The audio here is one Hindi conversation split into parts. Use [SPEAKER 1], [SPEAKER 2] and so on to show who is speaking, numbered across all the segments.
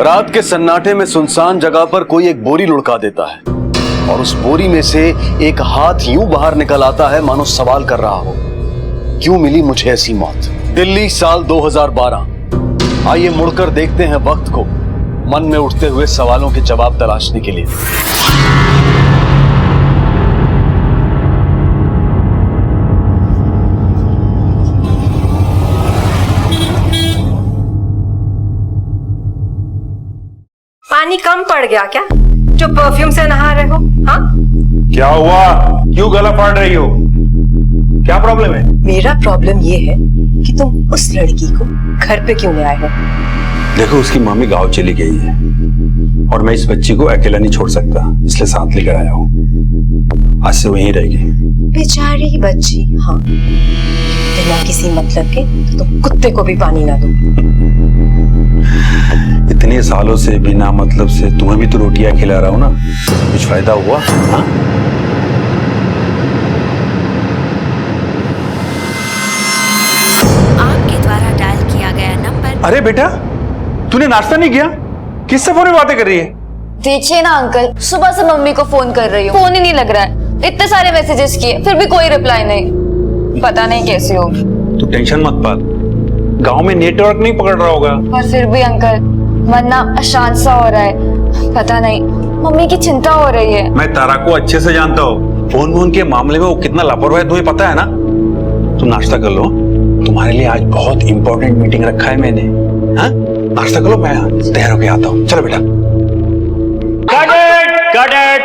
[SPEAKER 1] रात के सन्नाटे में सुनसान जगह पर कोई एक बोरी लुढ़का देता है और उस बोरी में से एक हाथ यूं बाहर निकल आता है मानो सवाल कर रहा हो, क्यों मिली मुझे ऐसी मौत। दिल्ली साल 2012। आइए मुड़कर देखते हैं वक्त को, मन में उठते हुए सवालों के जवाब तलाशने के लिए।
[SPEAKER 2] पानी कम पड़ गया क्या जो परफ्यूम से नहा रहे हो? हाँ,
[SPEAKER 3] क्या हुआ? क्यों गला फाड़ रही हो? क्या प्रॉब्लम है?
[SPEAKER 2] मेरा प्रॉब्लम ये है कि तुम उस लड़की को घर पे क्यों ले आए हो?
[SPEAKER 3] देखो, उसकी मम्मी गांव चली गई है और मैं इस बच्ची को अकेला नहीं छोड़ सकता, इसलिए साथ लेकर आया हूँ। आज से वहीं रहेगी।
[SPEAKER 2] बेचारी बच्ची। हाँ, बिना किसी मतलब के तो तुम कुत्ते को भी पानी ना दो।
[SPEAKER 3] इतने सालों से बिना मतलब से तुम्हें भी तो रोटियां खिला रहा हूं ना, कुछ फायदा हुआ? हाँ?
[SPEAKER 4] आपके द्वारा डायल किया गया नंबर।
[SPEAKER 3] अरे बेटा, तूने नाश्ता नहीं किया? किससे फोन में बातें कर रही है?
[SPEAKER 5] देखिए ना अंकल, सुबह से मम्मी को फोन कर रही हूँ, फोन ही नहीं लग रहा है। इतने सारे मैसेजेस किए फिर भी कोई रिप्लाई नहीं। पता नहीं कैसी होगी।
[SPEAKER 3] तू टेंशन मत पाल, गांव में नेटवर्क नहीं पकड़ रहा होगा।
[SPEAKER 5] पर फिर भी अंकल, मन ना अशांत सा हो रहा है। पता नहीं, मम्मी की चिंता हो रही है।
[SPEAKER 3] मैं तारा को अच्छे से जानता हूँ, फोन के मामले में वो कितना लापरवाह है तुम्हें पता है ना। तुम नाश्ता कर लो, तुम्हारे लिए आज बहुत इंपॉर्टेंट मीटिंग रखा है मैंने। हाँ, नाश्ता कर लो, मैं तैयार होके आता हूँ। चलो बेटा।
[SPEAKER 6] Got it!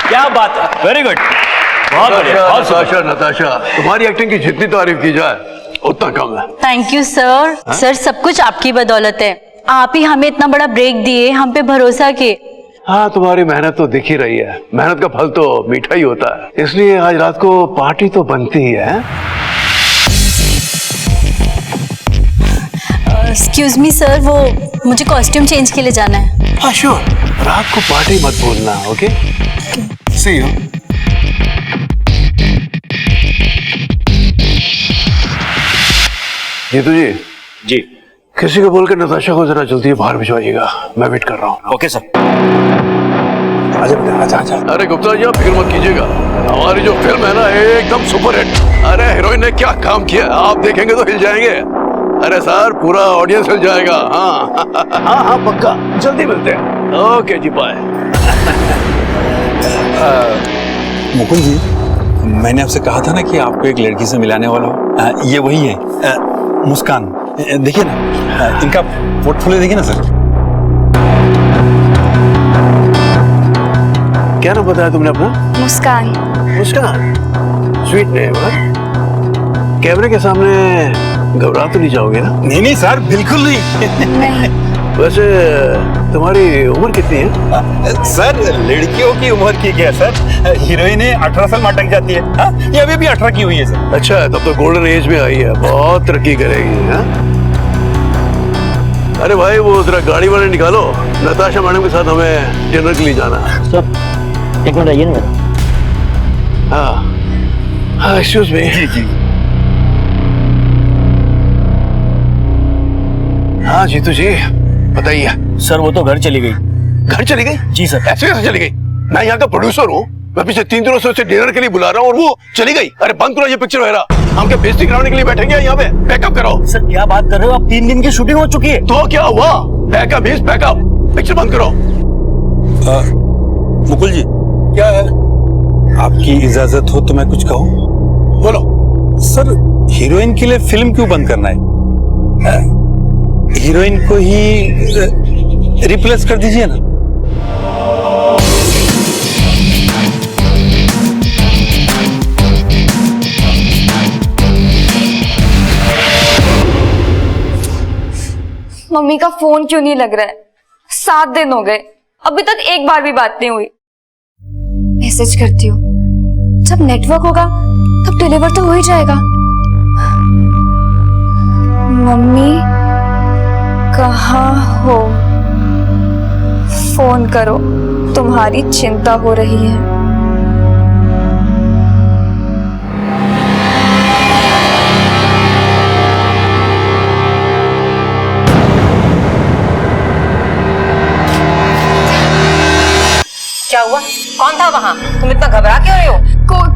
[SPEAKER 6] क्या बात है, वेरी गुड, बहुत बढ़िया, बहुत
[SPEAKER 1] नताशा, नताशा, तुम्हारी एक्टिंग की जितनी तारीफ की जाए उतना कम है।
[SPEAKER 7] Thank you sir. सर, सब कुछ आपकी बदौलत है। आप ही हमें इतना बड़ा ब्रेक दिए, हम पे भरोसा किए।
[SPEAKER 1] हाँ, तुम्हारी मेहनत तो दिख ही रही है, मेहनत का फल तो मीठा ही होता है, इसलिए आज रात को पार्टी तो बनती ही है।
[SPEAKER 7] एक्सक्यूज मी सर, वो मुझे कॉस्ट्यूम चेंज के लिए जाना है।
[SPEAKER 1] हाँ श्योर, रात को पार्टी मत भूलना। Okay, see you. Jeetu ji,
[SPEAKER 6] जी,
[SPEAKER 1] किसी को बोल के नताशा को जरा जल्दी बाहर भिजवाइएगा, मैं वेट कर रहा हूँ।
[SPEAKER 6] Okay sir.
[SPEAKER 3] आजा बेटा, आजा आजा।
[SPEAKER 1] अरे गुप्ता जी, आप फिक्र मत कीजिएगा, हमारी जो फिल्म है ना एकदम सुपर हिट। अरे हीरोइन ने क्या काम किया, आप देखेंगे तो हिल जाएंगे। अरे सर, पूरा ऑडियंस हिल जाएगा। हाँ हाँ हाँ, पक्का, जल्दी मिलते हैं। ओके जी, बाय।
[SPEAKER 3] मुकुल जी, मैंने आपसे कहा था ना कि आपको एक लड़की से मिलाने वाला हूँ। ये वही है, मुस्कान। देखिए ना, इनका पोर्टफोलियो देखिए ना सर।
[SPEAKER 1] क्या नाम बताया तुमने अपना?
[SPEAKER 5] मुस्कान।
[SPEAKER 1] मुस्कान, स्वीट नेम है। कैमरे के सामने घबरा तो नहीं जाओगे ना?
[SPEAKER 3] नहीं नहीं सर, बिल्कुल नहीं।
[SPEAKER 1] वैसे तुम्हारी उम्र कितनी है?
[SPEAKER 3] सर, लड़कियों की उम्र की क्या सर, हीरोइन 18 साल में अटक जाती है। हाँ? ये अभी भी 18 की हुई है सर।
[SPEAKER 1] अच्छा है, तब तो गोल्डन एज में आई है, बहुत तरक्की करेगी। हाँ? अरे भाई, वो जरा गाड़ी वाले निकालो, नताशा मैडम के साथ हमें डिनर के लिए जाना है।
[SPEAKER 6] सर, एक मिनट आइए ना।
[SPEAKER 1] हाँ हाँ, एक्सक्यूज मी।
[SPEAKER 3] जी जी।
[SPEAKER 1] हाँ जीतू जी, बताइए।
[SPEAKER 6] सर, वो तो घर चली गई।
[SPEAKER 1] घर चली गई?
[SPEAKER 6] जी सर।
[SPEAKER 1] ऐसे कैसे चली गई? मैं यहाँ का प्रोड्यूसर हूँ, मैं पिछले 3 दिनों से उसे डिनर के लिए बुला रहा हूँ और वो चली गई। अरे बंद करो ये पिक्चर वगैरह, हम क्या बेइज्जती कराने के लिए बैठेंगे यहाँ पे? बैकअप करो।
[SPEAKER 6] सर, क्या बात कर रहे हो आप, 3 दिन की शूटिंग हो चुकी है।
[SPEAKER 1] तो क्या हुआ? बैकअप मींस बैकअप, पिक्चर बंद करो।
[SPEAKER 3] मुकुल जी, क्या है? आपकी इजाजत हो तो मैं कुछ कहूँ?
[SPEAKER 1] बोलो।
[SPEAKER 3] सर, हीरोइन के लिए फिल्म क्यों बंद करना है? हीरोइन को ही रिप्लेस कर दीजिए ना।
[SPEAKER 5] मम्मी का फोन क्यों नहीं लग रहा है? 7 दिन हो गए, अभी तक एक बार भी बात नहीं हुई। मैसेज करती हूँ, जब नेटवर्क होगा तब डिलीवर तो हो ही जाएगा। मम्मी कहाँ हो? फोन करो, तुम्हारी चिंता हो रही है।
[SPEAKER 2] क्या हुआ? कौन था वहाँ? तुम इतना घबरा क्यों रही हो?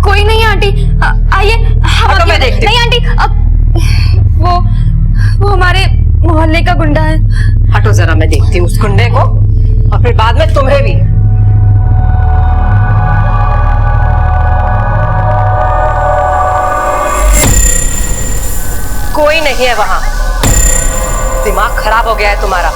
[SPEAKER 5] कोई नहीं आंटी, आइए हम
[SPEAKER 2] तो मैं देखती हूँ।
[SPEAKER 5] नहीं आंटी, वो हमारे मोहल्ले का गुंडा है।
[SPEAKER 2] हटो जरा, मैं देखती हूँ उस गुंडे को और फिर बाद में तुम्हें भी। कोई नहीं है वहाँ। दिमाग खराब हो गया है तुम्हारा।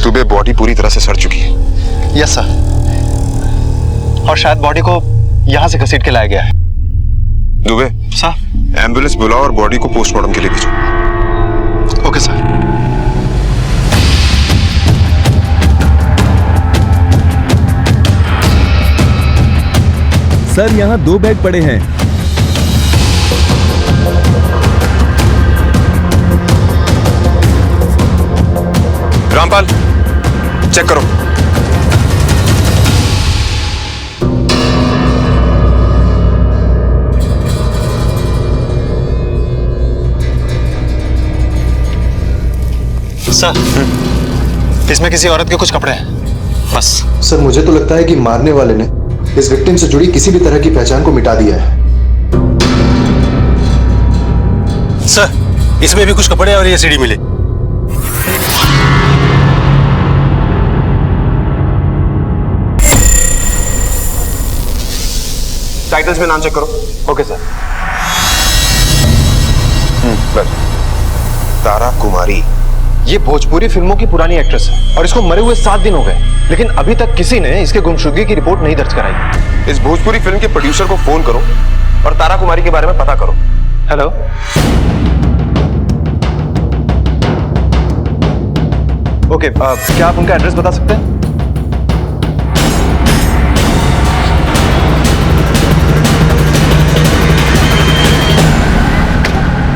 [SPEAKER 8] दुबे बॉडी पूरी तरह से सड़ चुकी है।
[SPEAKER 9] यस सर, और शायद बॉडी को यहां से घसीट के लाया गया है।
[SPEAKER 8] दुबे
[SPEAKER 9] सर।
[SPEAKER 8] एम्बुलेंस बुलाओ और बॉडी को पोस्टमार्टम के लिए भेजो।
[SPEAKER 9] Okay sir.
[SPEAKER 10] सर यहाँ 2 बैग पड़े हैं।
[SPEAKER 8] रामपाल, चेक करो।
[SPEAKER 9] सर, इसमें किसी औरत के कुछ कपड़े हैं, बस।
[SPEAKER 11] सर, मुझे तो लगता है कि मारने वाले ने इस विक्टिम से जुड़ी किसी भी तरह की पहचान को मिटा दिया है।
[SPEAKER 9] सर, इसमें भी कुछ कपड़े और ये सीडी मिली।
[SPEAKER 8] टाइटल्स में नाम चेक करो।
[SPEAKER 9] Okay sir.
[SPEAKER 8] बस। तारा कुमारी।
[SPEAKER 9] ये भोजपुरी फिल्मों की पुरानी एक्ट्रेस है और इसको मरे हुए 7 दिन हो गए, लेकिन अभी तक किसी ने इसके गुमशुदगी की रिपोर्ट नहीं दर्ज कराई।
[SPEAKER 8] इस भोजपुरी फिल्म के प्रोड्यूसर को फोन करो और तारा कुमारी के बारे में पता करो।
[SPEAKER 9] हेलो। ओके, क्या आप उनका एड्रेस बता सकते हैं?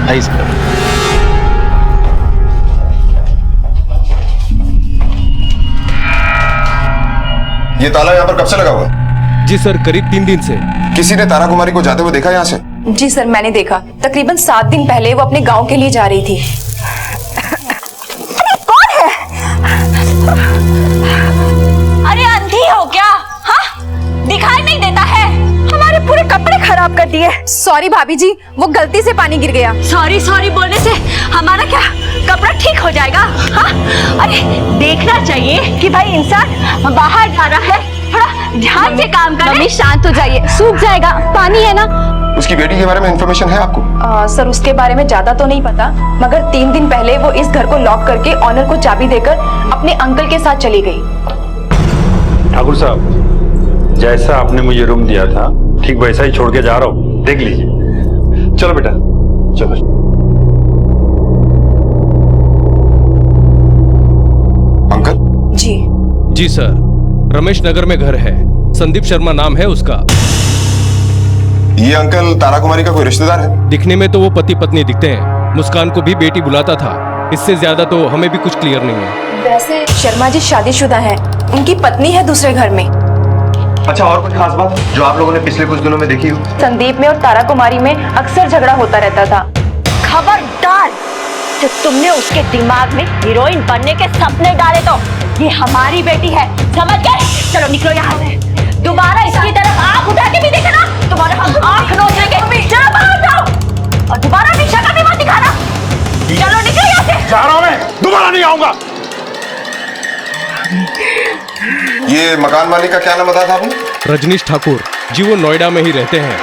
[SPEAKER 9] आइए सर।
[SPEAKER 8] ये ताला यहाँ पर कब से लगा हुआ है?
[SPEAKER 10] जी सर, करीब 3 दिन से।
[SPEAKER 8] किसी ने तारा कुमारी को जाते हुए देखा यहाँ से?
[SPEAKER 5] जी सर, मैंने देखा। तकरीबन 7 दिन पहले वो अपने गांव के लिए जा रही थी।
[SPEAKER 7] अरे अंधी हो क्या? हाँ, दिखाई नहीं देता है? हमारे पूरे कपड़े खराब कर दिए।
[SPEAKER 5] सॉरी भाभी जी, वो गलती से पानी गिर गया।
[SPEAKER 7] सॉरी सॉरी बोलने से हमारा क्या कपड़ा ठीक हो जाएगा? हाँ, अरे देखना चाहिए कि भाई इंसान बाहर जा रहा है, थोड़ा ध्यान से काम करे।
[SPEAKER 5] मम्मी शांत हो जाइए, सूख जाएगा, पानी है ना।
[SPEAKER 8] उसकी बेटी के बारे में इंफॉर्मेशन है आपको?
[SPEAKER 5] सर, उसके बारे में ज्यादा तो नहीं पता, मगर 3 दिन पहले वो इस घर को लॉक करके ऑनर को चाबी देकर अपने अंकल के साथ चली गई।
[SPEAKER 3] ठाकुर साहब, जैसा आपने मुझे रूम दिया था ठीक वैसा ही छोड़ के जा रहा हूँ, देख लीजिए। चलो बेटा, चलो।
[SPEAKER 8] अंकल?
[SPEAKER 10] जी सर, रमेश नगर में घर है, संदीप शर्मा नाम है उसका।
[SPEAKER 8] ये अंकल तारा कुमारी का कोई रिश्तेदार है?
[SPEAKER 10] दिखने में तो वो पति पत्नी दिखते हैं। मुस्कान को भी बेटी बुलाता था। इससे ज्यादा तो हमें भी कुछ क्लियर नहीं है।
[SPEAKER 5] वैसे शर्मा जी शादीशुदा हैं, उनकी पत्नी है दूसरे घर में।
[SPEAKER 9] अच्छा, और कुछ खास बात जो आप लोगों ने पिछले कुछ दिनों में देखी हो?
[SPEAKER 5] संदीप में और तारा कुमारी में अक्सर झगड़ा होता रहता था।
[SPEAKER 7] खबरदार, जब तुमने उसके दिमाग में हीरोइन बनने के सपने डाले तो ये हमारी बेटी है, समझ गए? चलो निकलो यहाँ से। दोबारा इसकी तरफ आंख उठा के भी देखना, तुम्हारे हम आंख नोच लेंगे। चलो बाहर जाओ और दोबारा अपनी शक्ल भी मत दिखाना। चलो निकलो यहाँ से।
[SPEAKER 3] जा रहा हूँ मैं, दोबारा नहीं आऊंगा।
[SPEAKER 8] ये मकान मालिक का क्या नाम बताया था आपने?
[SPEAKER 10] रजनीश ठाकुर जी, वो नोएडा में ही रहते हैं।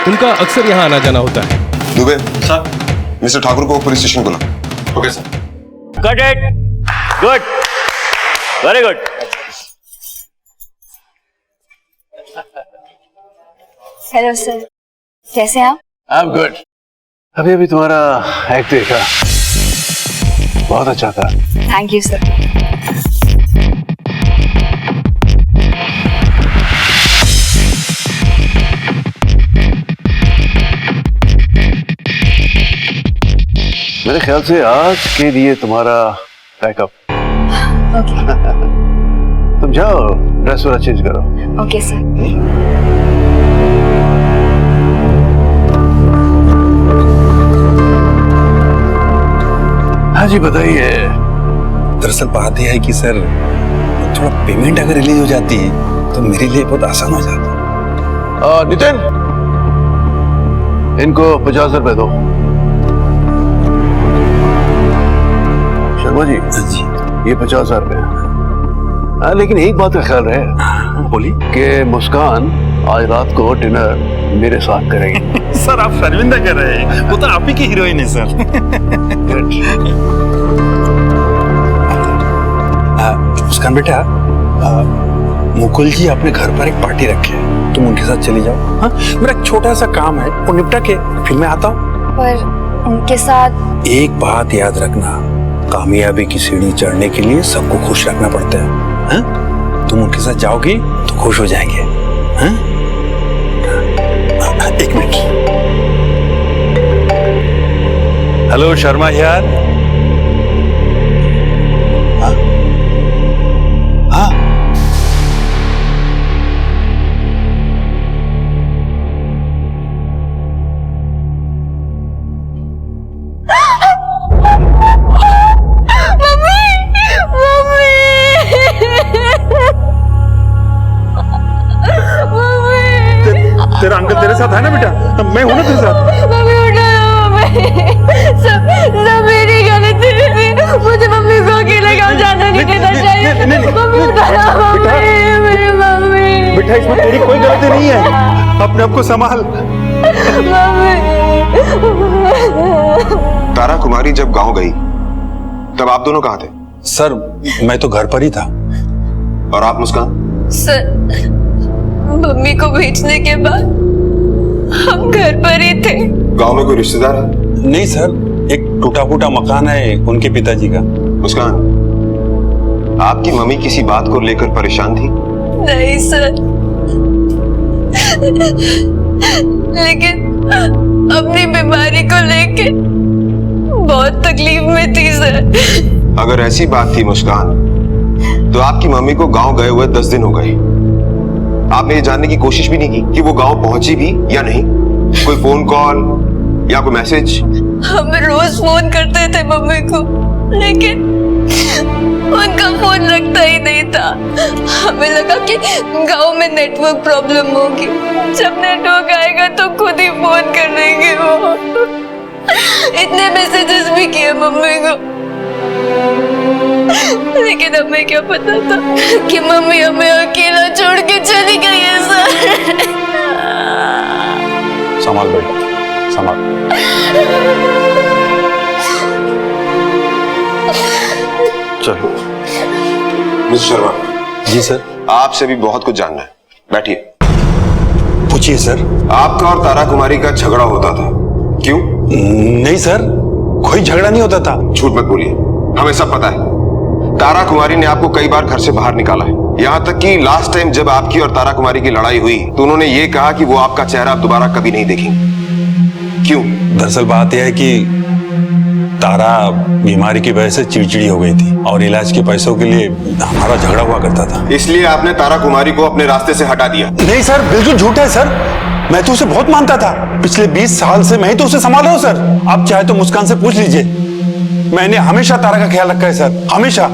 [SPEAKER 10] उनका अक्सर यहाँ आना जाना होता है।
[SPEAKER 8] दुबे
[SPEAKER 9] सर।
[SPEAKER 8] मिस्टर ठाकुर को पुलिस स्टेशन बुला। Okay sir.
[SPEAKER 6] Got it, good, very good.
[SPEAKER 5] Hello sir, कैसे हैं आप?
[SPEAKER 6] I am good. अभी अभी तुम्हारा एक्ट देखा, बहुत अच्छा था।
[SPEAKER 5] Thank you sir.
[SPEAKER 6] मेरे ख्याल से आज के लिए तुम्हारा पैकअप।
[SPEAKER 5] ओके
[SPEAKER 6] तुम जाओ, ड्रेस वगैरह चेंज करो।
[SPEAKER 5] Okay sir.
[SPEAKER 6] हाँ जी बताइए।
[SPEAKER 3] दरअसल बात यह है कि सर थोड़ा पेमेंट अगर रिलीज हो जाती है तो मेरे लिए बहुत आसान हो जाता।
[SPEAKER 6] नितिन, इनको 50 रुपए दो। शर्मा जी, ये 50,000 रुपए। लेकिन एक बात का ख्याल रहे,
[SPEAKER 3] बोली
[SPEAKER 6] कि मुस्कान आज रात को डिनर मेरे साथ करेगी।
[SPEAKER 3] सर आप शर्मिंदा कर रहे हैं, वो तो आप ही की हीरोइन है सर। मुस्कान बेटा, मुकुल जी अपने घर पर एक पार्टी रखे है, तुम उनके साथ चली जाओ। हाँ, मेरा एक छोटा सा काम है, वो निपटा के फिर मैं आता हूँ।
[SPEAKER 5] पर उनके साथ
[SPEAKER 3] एक बात याद रखना, कामयाबी की सीढ़ी चढ़ने के लिए सबको खुश रखना पड़ता है। हाँ? तुम उनके साथ जाओगी तो खुश हो जाएंगे। हाँ? एक मिनट। हेलो शर्मा यार। हाँ? हाँ? तेरा अंकल तेरे साथ है ना बेटा? मैं हूं ना तेरे साथ।
[SPEAKER 7] मम्मी उठा मम्मी, सब मेरी गलती है। मुझे मम्मी को अकेले गाँव जाना नहीं देना चाहिए। मम्मी उठा मम्मी, मेरी मम्मी।
[SPEAKER 3] बेटा इसमें तेरी कोई गलती नहीं है, अपने आप को संभाल।
[SPEAKER 8] तारा कुमारी जब गांव गई तब आप दोनों कहाँ थे?
[SPEAKER 3] सर मैं तो घर पर ही था।
[SPEAKER 8] और आप मुस्कान?
[SPEAKER 2] सर, मम्मी को भेजने के बाद हम घर पर ही थे।
[SPEAKER 8] गांव में कोई रिश्तेदार है?
[SPEAKER 3] नहीं सर, एक टूटा फूटा मकान है उनके पिताजी का।
[SPEAKER 8] मुस्कान, आपकी मम्मी किसी बात को लेकर परेशान थी?
[SPEAKER 2] नहीं सर, लेकिन अपनी बीमारी को लेके बहुत तकलीफ में थी सर।
[SPEAKER 8] अगर ऐसी बात थी मुस्कान, तो आपकी मम्मी को गांव गए हुए 10 दिन हो गए। आपने ये जानने की कोशिश भी नहीं की कि वो गांव पहुंची भी या नहीं? कोई फोन कॉल या कोई मैसेज?
[SPEAKER 2] हम रोज फोन करते थे मम्मी को, लेकिन उनका फोन लगता ही नहीं था। हमें लगा कि गांव में नेटवर्क प्रॉब्लम होगी, जब नेटवर्क आएगा तो खुद ही फोन कर देंगे वो। इतने मैसेजेस भी किए मम्मी को, लेकिन हमें क्या पता था कि मम्मी हमें अकेला छोड़ के चली गई है सर।
[SPEAKER 3] संभाल बेटा, संभाल।
[SPEAKER 8] चलो मिस्टर शर्मा।
[SPEAKER 3] जी सर।
[SPEAKER 8] आपसे भी बहुत कुछ जानना है, बैठिए।
[SPEAKER 3] पूछिए सर।
[SPEAKER 8] आपका और तारा कुमारी का झगड़ा होता था, क्यों?
[SPEAKER 3] नहीं सर, कोई झगड़ा नहीं होता था।
[SPEAKER 8] झूठ मत बोलिए, हमें सब पता है। तारा कुमारी ने आपको कई बार घर से बाहर निकाला है, यहाँ तक कि लास्ट टाइम जब आपकी और तारा कुमारी की लड़ाई हुई तो उन्होंने ये कहा कि वो आपका चेहरा दोबारा कभी नहीं देखेंगे। क्यों?
[SPEAKER 3] दरअसल बात यह है कि तारा बीमारी की वजह से चिड़चिड़ी हो गई थी और इलाज के पैसों के लिए हमारा झगड़ा हुआ करता था।
[SPEAKER 8] इसलिए आपने तारा कुमारी को अपने रास्ते से हटा दिया?
[SPEAKER 3] नहीं सर, बिल्कुल झूठ है सर। मैं तो उसे बहुत मानता था, पिछले 20 साल से मैं ही तो उसे संभाल रहा हूँ सर। आप चाहे तो मुस्कान से पूछ लीजिए, मैंने हमेशा तारा का ख्याल रखा है सर, हमेशा।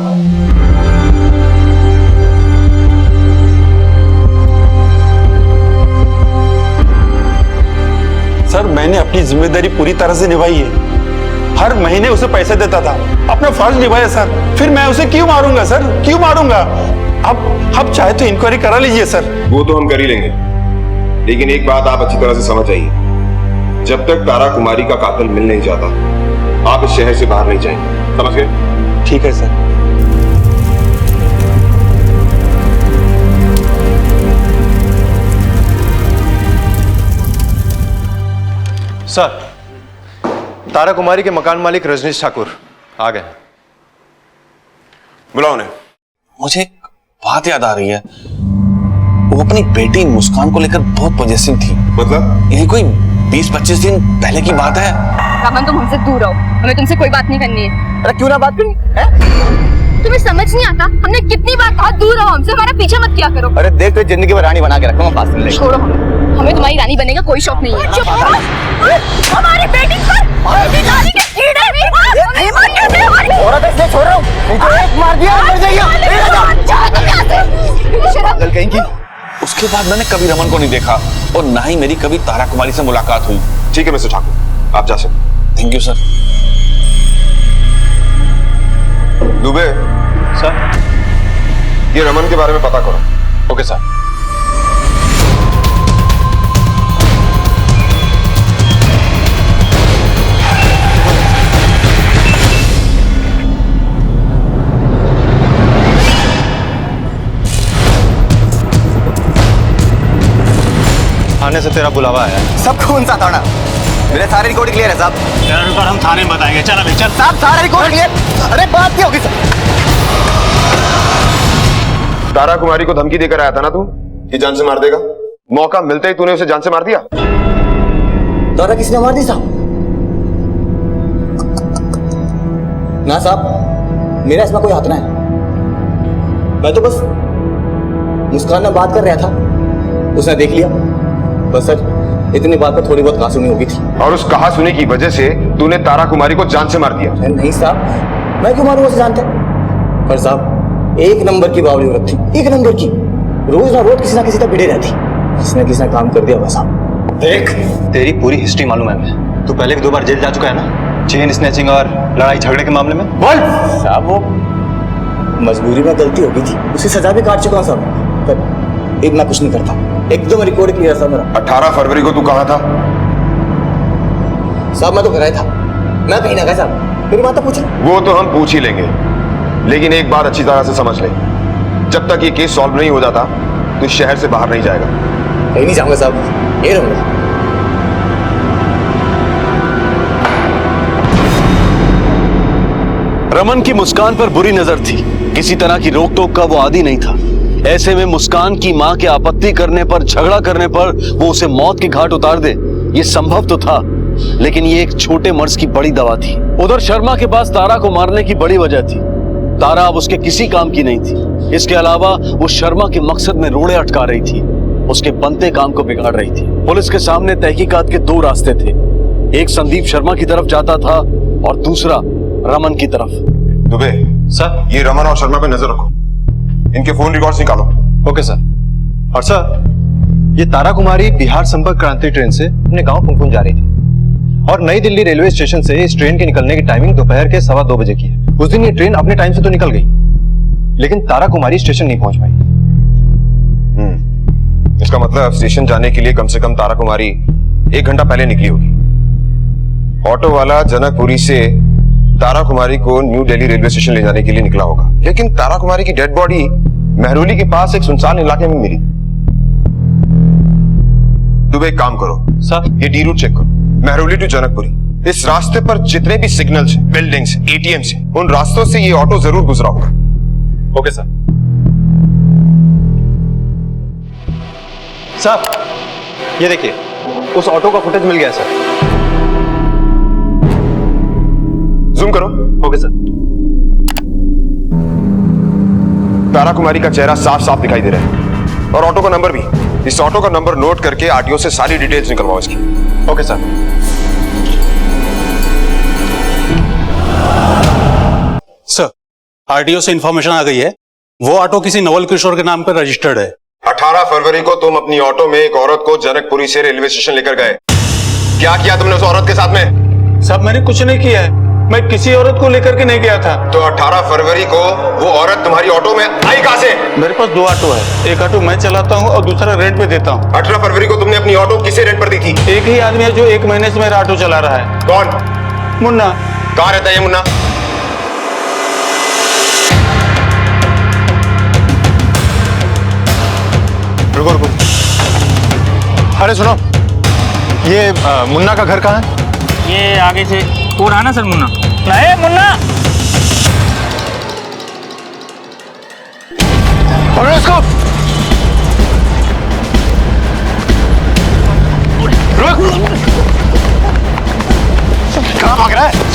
[SPEAKER 3] सर मैंने अपनी जिम्मेदारी पूरी तरह से निभाई है, हर महीने उसे पैसे देता था, अपना फर्ज निभाया सर। फिर मैं उसे क्यों मारूंगा सर, क्यों मारूंगा? अब चाहे तो इंक्वायरी करा लीजिए सर।
[SPEAKER 8] वो तो हम कर ही लेंगे, लेकिन एक बात आप अच्छी तरह से समझ आइए, जब तक तारा कुमारी का कातिल मिल नहीं जाता आप इस शहर से बाहर नहीं जाएंगे, समझ गए?
[SPEAKER 3] ठीक है सर।
[SPEAKER 9] सर, तारा कुमारी के मकान मालिक रजनीश ठाकुर आ गए।
[SPEAKER 8] बुलाओ उन्हें।
[SPEAKER 3] मुझे एक बात याद आ रही है, वो अपनी बेटी मुस्कान को लेकर बहुत पॉजिटिव थी।
[SPEAKER 8] मतलब?
[SPEAKER 3] ये कोई 20-25 दिन पहले की बात है।
[SPEAKER 5] रमन तुम हमसे दूर रहो, हमें तुमसे कोई बात नहीं करनी है।
[SPEAKER 9] अरे क्यों ना बात करनी?
[SPEAKER 5] तुम्हें समझ नहीं आता? हमने कितनी बार कहा दूर रहो हमसे, हमारा पीछे मत किया करो।
[SPEAKER 9] अरे देख तो जिंदगी में रानी बना के रखा, बात सुन ले।
[SPEAKER 5] छोड़ो हमें तुम्हारी रानी बनने का कोई शौक नहीं है। हमारी बेटी के कीड़े
[SPEAKER 9] औरत इसलिए छोड़ रहा हूँ, नहीं तो एक मार दिया मर जाएगी।
[SPEAKER 3] कहीं की उसके बाद मैंने कभी रमन को नहीं देखा और ना ही मेरी कभी तारा कुमारी से मुलाकात हुई।
[SPEAKER 8] ठीक है मिस्टर ठाकुर, आप जा सकते।
[SPEAKER 3] Thank you sir.
[SPEAKER 8] Dubey
[SPEAKER 9] sir,
[SPEAKER 8] ये रमन के बारे में पता करो।
[SPEAKER 9] Okay sir. थाने से तेरा बुलावा आया है।
[SPEAKER 12] सब कौन सा थाना? मेरे सारे रिकॉर्ड क्लियर है साहब।
[SPEAKER 6] तेरा रिकॉर्ड हम थाने में बताएंगे। चल अभी चल।
[SPEAKER 12] साहब सारा रिकॉर्ड क्लियर। अरे बात क्या होगी सर?
[SPEAKER 8] तारा कुमारी को धमकी देकर आया था ना तू कि जान से मार देगा। मौका मिलते ही तूने उसे जान से मार दिया।
[SPEAKER 12] तारा किसने मार दी साहब? ना साहब, मेरा इसमें कोई हाथ ना है। मैं तो बस मुस्कान में बात कर रहा था, उसने देख लिया बस सर। इतनी बात पर थोड़ी बहुत कहासुनी होगी थी।
[SPEAKER 8] और उस कहासुनी की वजह से तूने तारा कुमारी को जान से मार दिया।
[SPEAKER 12] नहीं साहब, मैं क्यों मारूंगा उसे जानते? पर साहब एक नंबर की बावली औरत थी, एक नंबर की। रोज ना रोज किसी ना किसी तक भिड़े रहती। किसी ने काम कर दिया बस। साहब
[SPEAKER 9] देख, तेरी पूरी हिस्ट्री मालूम है हमें। तू पहले भी 2 बार जेल जा चुका है ना, चेन स्नैचिंग और लड़ाई झगड़े के मामले में। बोल
[SPEAKER 12] साहब, वो मजबूरी में गलती हो गई थी, उसे सजा भी काट चुका हूं साहब। पर एक मैं कुछ नहीं करता, एकदम रिकॉर्ड क्लियर था मेरा।
[SPEAKER 8] 18 फरवरी को तू कहां था?
[SPEAKER 12] साहब मैं तो घर आया था, मैं कहीं ना गया साहब। मेरी बात तो पूछ।
[SPEAKER 8] वो तो हम पूछ ही लेंगे, लेकिन एक बात अच्छी तरह से समझ ले, जब तक ये केस सॉल्व नहीं हो जाता तो इस शहर से बाहर नहीं जाएगा।
[SPEAKER 12] कहीं नहीं जाऊंगा साहब, ये रहूंगा।
[SPEAKER 1] रमन की मुस्कान पर बुरी नजर थी, किसी तरह की रोक टोक का वो आदी नहीं था। ऐसे में मुस्कान की मां के आपत्ति करने पर, झगड़ा करने पर वो उसे मौत के घाट उतार दे, ये संभव तो था, लेकिन ये एक छोटे मर्ज की बड़ी दवा थी। उधर शर्मा के पास तारा को मारने की बड़ी वजह थी। तारा अब उसके किसी काम की नहीं थी। इसके अलावा वो शर्मा के मकसद में रोड़े अटका रही थी, उसके बनते काम को बिगाड़ रही थी। पुलिस के सामने तहकीकात के 2 रास्ते थे, एक संदीप शर्मा की तरफ जाता था और दूसरा रमन की तरफ।
[SPEAKER 8] दुबे
[SPEAKER 9] सर,
[SPEAKER 8] ये रमन और शर्मा पे नजर रखो, इनके फोन रिकॉर्ड्स निकालो।
[SPEAKER 9] Okay sir. और सर, ये तारा कुमारी बिहार संपर्क क्रांति ट्रेन से अपने गांव पुनपुन जा रही थी और नई दिल्ली रेलवे स्टेशन से इस ट्रेन के निकलने की टाइमिंग दोपहर के 2:15 बजे की है। उस दिन ये ट्रेन अपने टाइम से तो निकल गई, लेकिन तारा कुमारी स्टेशन नहीं पहुंच पाई।
[SPEAKER 8] इसका मतलब स्टेशन जाने के लिए कम से कम तारा कुमारी 1 घंटा पहले निकली होगी। ऑटो वाला जनकपुरी से तारा कुमारी को न्यू दिल्ली रेलवे स्टेशन ले जाने के लिए निकला होगा, लेकिन तारा कुमारी की डेड बॉडी मेहरौली के पास एक सुनसान इलाके में मिली। तुम एक काम करो
[SPEAKER 9] सर,
[SPEAKER 8] ये डी रूट चेक करो, मेहरौली टू जनकपुरी। इस रास्ते पर जितने भी सिग्नल्स, बिल्डिंग्स, एटीएम्स हैं, उन रास्तों से ये ऑटो जरूर गुजरा होगा।
[SPEAKER 9] Okay sir. सर, ये देखिए, उस ऑटो का फुटेज मिल गया सर।
[SPEAKER 8] जूम करो।
[SPEAKER 9] Okay sir.
[SPEAKER 8] तारा कुमारी का चेहरा साफ साफ दिखाई दे रहा है और ऑटो का नंबर भी। इस ऑटो का नंबर नोट करके आरटीओ से सारी डिटेल्स निकलवाओ इसकी।
[SPEAKER 9] Okay sir.
[SPEAKER 6] सर, आरटीओ से इंफॉर्मेशन आ गई है, वो ऑटो किसी नवल किशोर के नाम पर रजिस्टर्ड है।
[SPEAKER 8] 18 फरवरी को तुम अपनी ऑटो में एक औरत को जनकपुरी से रेलवे स्टेशन लेकर गए। क्या किया तुमने उस औरत के साथ में?
[SPEAKER 6] साहब मैंने कुछ नहीं किया है, मैं किसी औरत को लेकर के नहीं गया था।
[SPEAKER 8] तो 18 फरवरी को वो औरत तुम्हारी ऑटो में आई कहां से?
[SPEAKER 6] मेरे पास 2 ऑटो है, एक ऑटो मैं चलाता हूँ और दूसरा रेंट पे देता हूँ।
[SPEAKER 8] 18 फरवरी को तुमने अपनी ऑटो किसे रेंट पर दी थी?
[SPEAKER 6] एक ही आदमी है जो 1 महीने से मेरा ऑटो चला रहा है।
[SPEAKER 8] कौन?
[SPEAKER 6] मुन्ना।
[SPEAKER 8] कहां रहता है ये मुन्ना?
[SPEAKER 9] रुको रुको, अरे सुनो, ये मुन्ना का घर कहाँ है?
[SPEAKER 13] ये आगे से वो रहा ना सर, मुन्ना। नहीं मुन्ना,
[SPEAKER 9] पकड़ो इसको। रुक,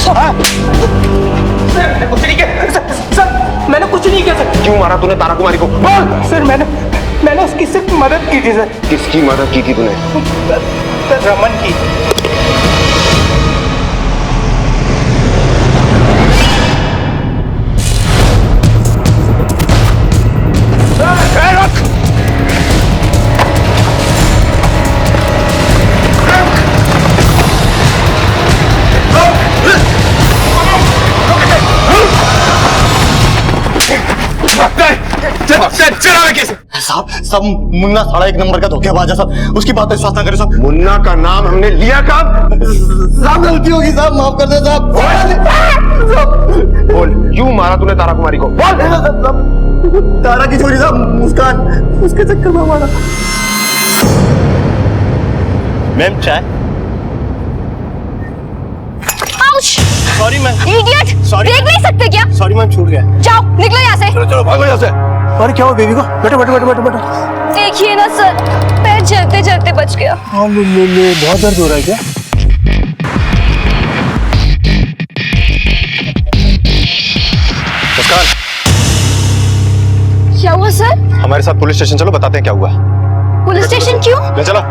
[SPEAKER 12] मैंने कुछ नहीं किया सर, मैंने कुछ नहीं किया सर।
[SPEAKER 8] क्यों मारा तूने तारा कुमारी को?
[SPEAKER 12] सर मैंने उसकी सिर्फ मदद की थी सर।
[SPEAKER 8] किसकी मदद की थी तूने?
[SPEAKER 12] सर रमन की।
[SPEAKER 9] साहब मुन्ना 1.5 नंबर का धोखेबाज है साहब, उसकी बात विश्वास ना करें साहब।
[SPEAKER 8] मुन्ना का नाम हमने लिया कब?
[SPEAKER 9] साहब गलती होगी साहब, माफ कर दे साहब।
[SPEAKER 8] बोल क्यों मारा तूने तारा कुमारी को? बोल।
[SPEAKER 9] तारा की छोरी साहब मुस्कान, उसके चक्कर में मारा। मैम चाय। Sorry ma'am.
[SPEAKER 5] इडियट, देख नहीं सकते क्या?
[SPEAKER 9] सॉरी मैम, छूट गया।
[SPEAKER 5] जाओ निकलो यहाँ से।
[SPEAKER 9] चलो भागो यहाँ से। अरे क्या हुआ बेबी को? बैठो बैठो बैठो बैठो बैठो।
[SPEAKER 5] देखिए ना सर, पैर चलते चलते बच गया।
[SPEAKER 9] बहुत दर्द हो रहा है क्या? मुस्कान,
[SPEAKER 5] क्या हुआ सर?
[SPEAKER 9] हमारे साथ पुलिस स्टेशन चलो, बताते हैं क्या हुआ।
[SPEAKER 5] पुलिस स्टेशन क्यों?
[SPEAKER 9] ले चलो।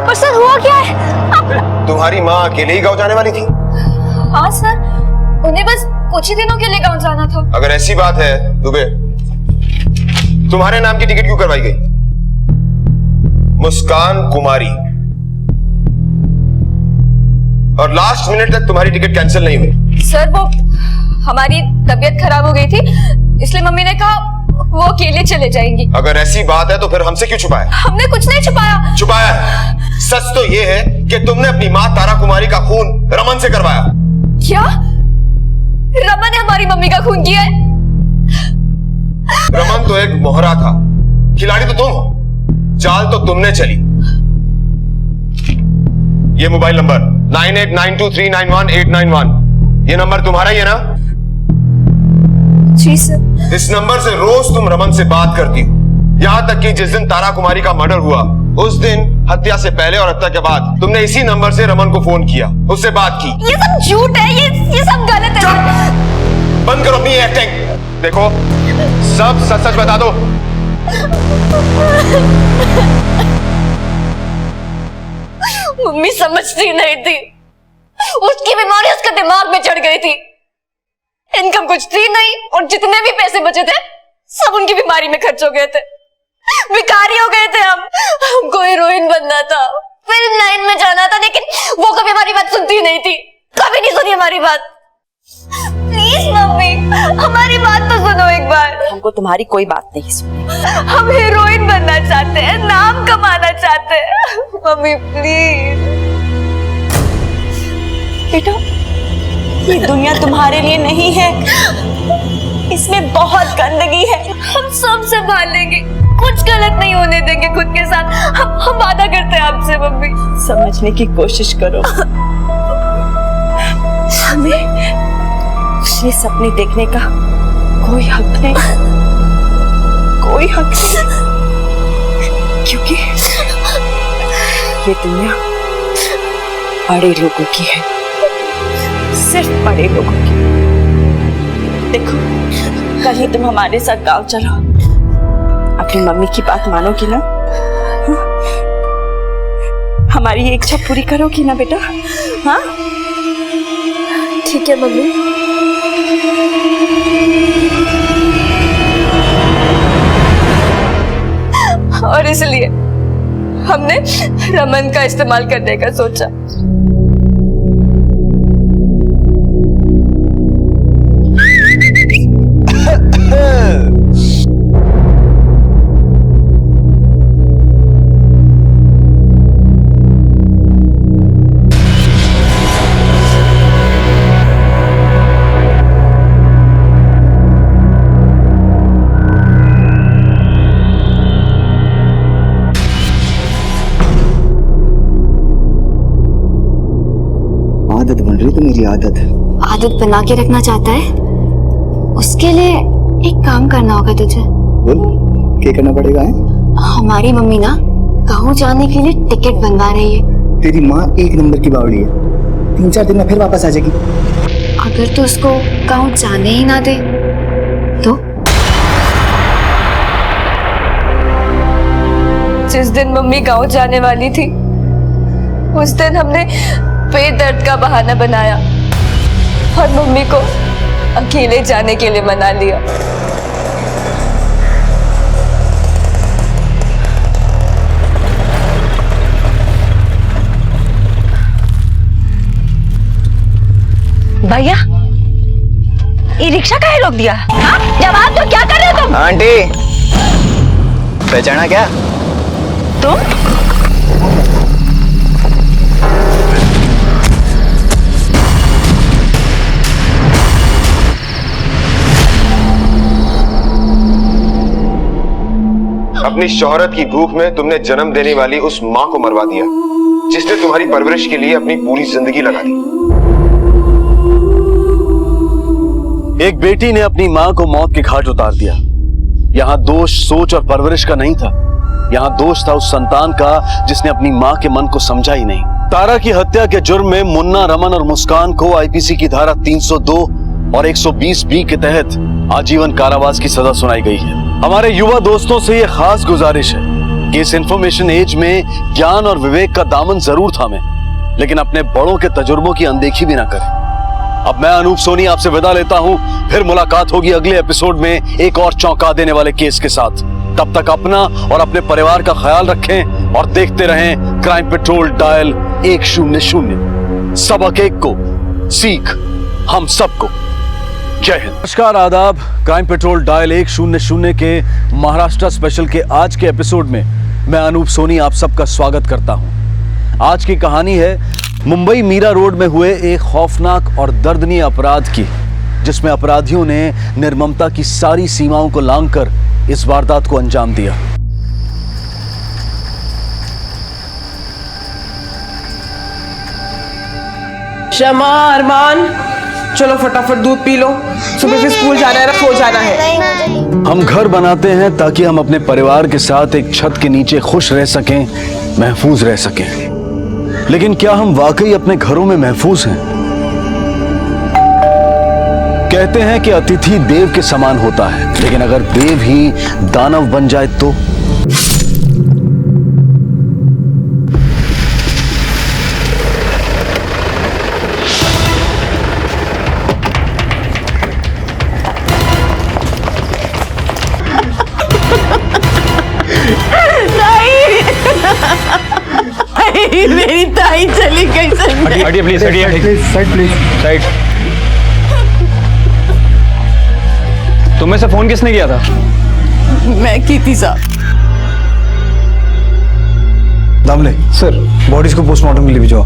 [SPEAKER 5] पर सर हुआ क्या है?
[SPEAKER 8] तुम्हारी माँ अकेले ही गाँव जाने वाली थी?
[SPEAKER 5] हाँ सर, उन्हें बस कुछ ही दिनों के लिए गाँव जाना था।
[SPEAKER 8] अगर ऐसी बात है दुबे, तुम्हारे नाम की टिकट क्यों करवाई गई? मुस्कान कुमारी, और लास्ट मिनट तक तुम्हारी टिकट कैंसिल नहीं हुई।
[SPEAKER 5] सर वो हमारी तबीयत खराब हो गई थी, इसलिए मम्मी ने कहा वो अकेले चले जाएंगी।
[SPEAKER 8] अगर ऐसी बात है तो फिर हमसे क्यों छुपाया?
[SPEAKER 5] हमने कुछ नहीं छुपाया।
[SPEAKER 8] छुपाया है। सच तो ये है कि तुमने अपनी माँ तारा कुमारी का खून रमन से करवाया।
[SPEAKER 5] क्या? रमन ने हमारी मम्मी का खून किया है?
[SPEAKER 8] रमन तो एक मोहरा था, खिलाड़ी तो तुम हो, चाल तो तुमने चली। ये मोबाइल नंबर 9892391891, ये नंबर तुम्हारा ही है ना?
[SPEAKER 5] जी सर।
[SPEAKER 8] इस नंबर से रोज तुम रमन से बात करती हो, यहां तक कि जिस दिन तारा कुमारी का मर्डर हुआ उस दिन हत्या से पहले और हत्या के बाद तुमने इसी नंबर से रमन को फोन किया, उससे बात की।
[SPEAKER 5] ये सब झूठ है, ये सब गलत है।
[SPEAKER 8] बंद करो अपनी एक्टिंग। देखो सब सच सच बता दो।
[SPEAKER 2] मम्मी समझती नहीं थी, उसकी बीमारी उसके दिमाग में चढ़ गई थी। इनकम कुछ थी नहीं और जितने भी पैसे बचे थे सब उनकी बीमारी में खर्च हो गए थे। भिखारी हो गए थे हमको हीरोइन बनना था, फिल्म लाइन में जाना था, लेकिन वो कभी हमारी बात सुनती नहीं थी, कभी नहीं सुनी हमारी बात। प्लीज मम्मी, हमारी बात तो सुनो एक बार।
[SPEAKER 7] हमको तुम्हारी कोई बात नहीं सुनी।
[SPEAKER 2] हम हीरोइन बनना चाहते हैं, नाम कमाना चाहते हैं। Mummy please.
[SPEAKER 7] बेटा, ये दुनिया तुम्हारे लिए नहीं है, इसमें बहुत गंदगी है।
[SPEAKER 2] हम सब संभालेंगे, कुछ गलत नहीं होने देंगे खुद के साथ। हम वादा करते हैं आपसे मम्मी।
[SPEAKER 7] समझने की कोशिश करो। हमें ये सपने देखने का कोई हक नहीं, कोई हक नहीं, क्योंकि ये दुनिया बड़े लोगों की है, सिर्फ बड़े लोगों की। देखो, कल ही तुम हमारे साथ गांव चलो, अपनी मम्मी की बात मानोगी ना? हमारी ये इच्छा पूरी करोगी ना बेटा? हाँ
[SPEAKER 2] ठीक है मम्मी। और इसलिए हमने रमन का इस्तेमाल करने का सोचा।
[SPEAKER 12] आदत बन रही तो मेरी
[SPEAKER 5] आदत बना के रखना चाहता है, उसके लिए एक काम करना होगा तुझे।
[SPEAKER 12] बोल, क्या करना पड़ेगा है?
[SPEAKER 5] हमारी मम्मी ना गाँव जाने के लिए टिकट बनवा रही है।
[SPEAKER 12] तेरी माँ 1 नंबर की बावड़ी है, 3-4 दिन में फिर वापस आ जाएगी।
[SPEAKER 5] अगर तो उसको गांव जाने ही ना दे तो?
[SPEAKER 2] जिस दिन मम्मी गांव जाने वाली थी उस दिन हमने पेट दर्द का बहाना बनाया और मम्मी को अकेले जाने के लिए मना लिया।
[SPEAKER 7] भैया ये रिक्शा काहे रोक दिया? हाँ? जवाब दो, क्या कर रहे हो तुम?
[SPEAKER 12] आंटी पहचाना क्या
[SPEAKER 7] तुम?
[SPEAKER 8] अपनी शोहरत की भूख में तुमने जन्म देने वाली उस मां को मरवा दिया जिसने तुम्हारी परवरिश के लिए अपनी पूरी जिंदगी लगा दी।
[SPEAKER 1] एक बेटी ने अपनी मां को मौत के घाट उतार दिया। यहां दोष सोच और परवरिश का नहीं था, यहां दोष था उस संतान का जिसने अपनी मां के मन को समझा ही नहीं। तारा की हत्या के जुर्म में मुन्ना, रमन और मुस्कान को आईपीसी की धारा 302 और 120 बी के तहत आजीवन कारावास की सजा सुनाई गई है। हमारे युवा दोस्तों से यह खास गुजारिश है कि इस इंफॉर्मेशन एज में ज्ञान और विवेक का दामन जरूर थामें, लेकिन अपने बड़ों के तजुर्बों की अनदेखी भी ना करें। अब मैं अनूप सोनी आपसे विदा लेता हूं, फिर मुलाकात होगी अगले एपिसोड में एक और चौंका देने वाले केस के साथ। तब तक अपना और अपने परिवार का ख्याल रखें और देखते रहें क्राइम पेट्रोल डायल 100। सबक एक को, सीख हम सबको। जय हिंद। नमस्कार, आदाब। क्राइम पेट्रोल डायल 100 के महाराष्ट्र स्पेशल के आज के एपिसोड में मैं अनूप सोनी आप सबका स्वागत करता हूं। आज की कहानी है मुंबई मीरा रोड में हुए एक खौफनाक और दर्दनीय अपराध की, जिसमें अपराधियों ने निर्ममता की सारी सीमाओं को लांघकर इस वारदात को अंजाम दिया।
[SPEAKER 14] शमा, अरमान, चलो फटाफट दूध पी लो, सुबह फिर स्कूल जाना है, सो जाना है।
[SPEAKER 1] हम घर बनाते हैं ताकि हम अपने परिवार के साथ एक छत के नीचे खुश रह सकें, महफूज रह सकें। लेकिन क्या हम वाकई अपने घरों में महफूज हैं? कहते हैं कि अतिथि देव के समान होता है, लेकिन अगर देव ही दानव बन जाए तो?
[SPEAKER 14] मेरी ताई चली गई।
[SPEAKER 3] हटिए प्लीज, हटिए।
[SPEAKER 9] Side please.
[SPEAKER 3] साइड। तुम्हें से फोन किसने किया था?
[SPEAKER 14] मैं की थी साहब।
[SPEAKER 9] दामले सर, बॉडीज को पोस्टमार्टम के लिए भिजवाओ।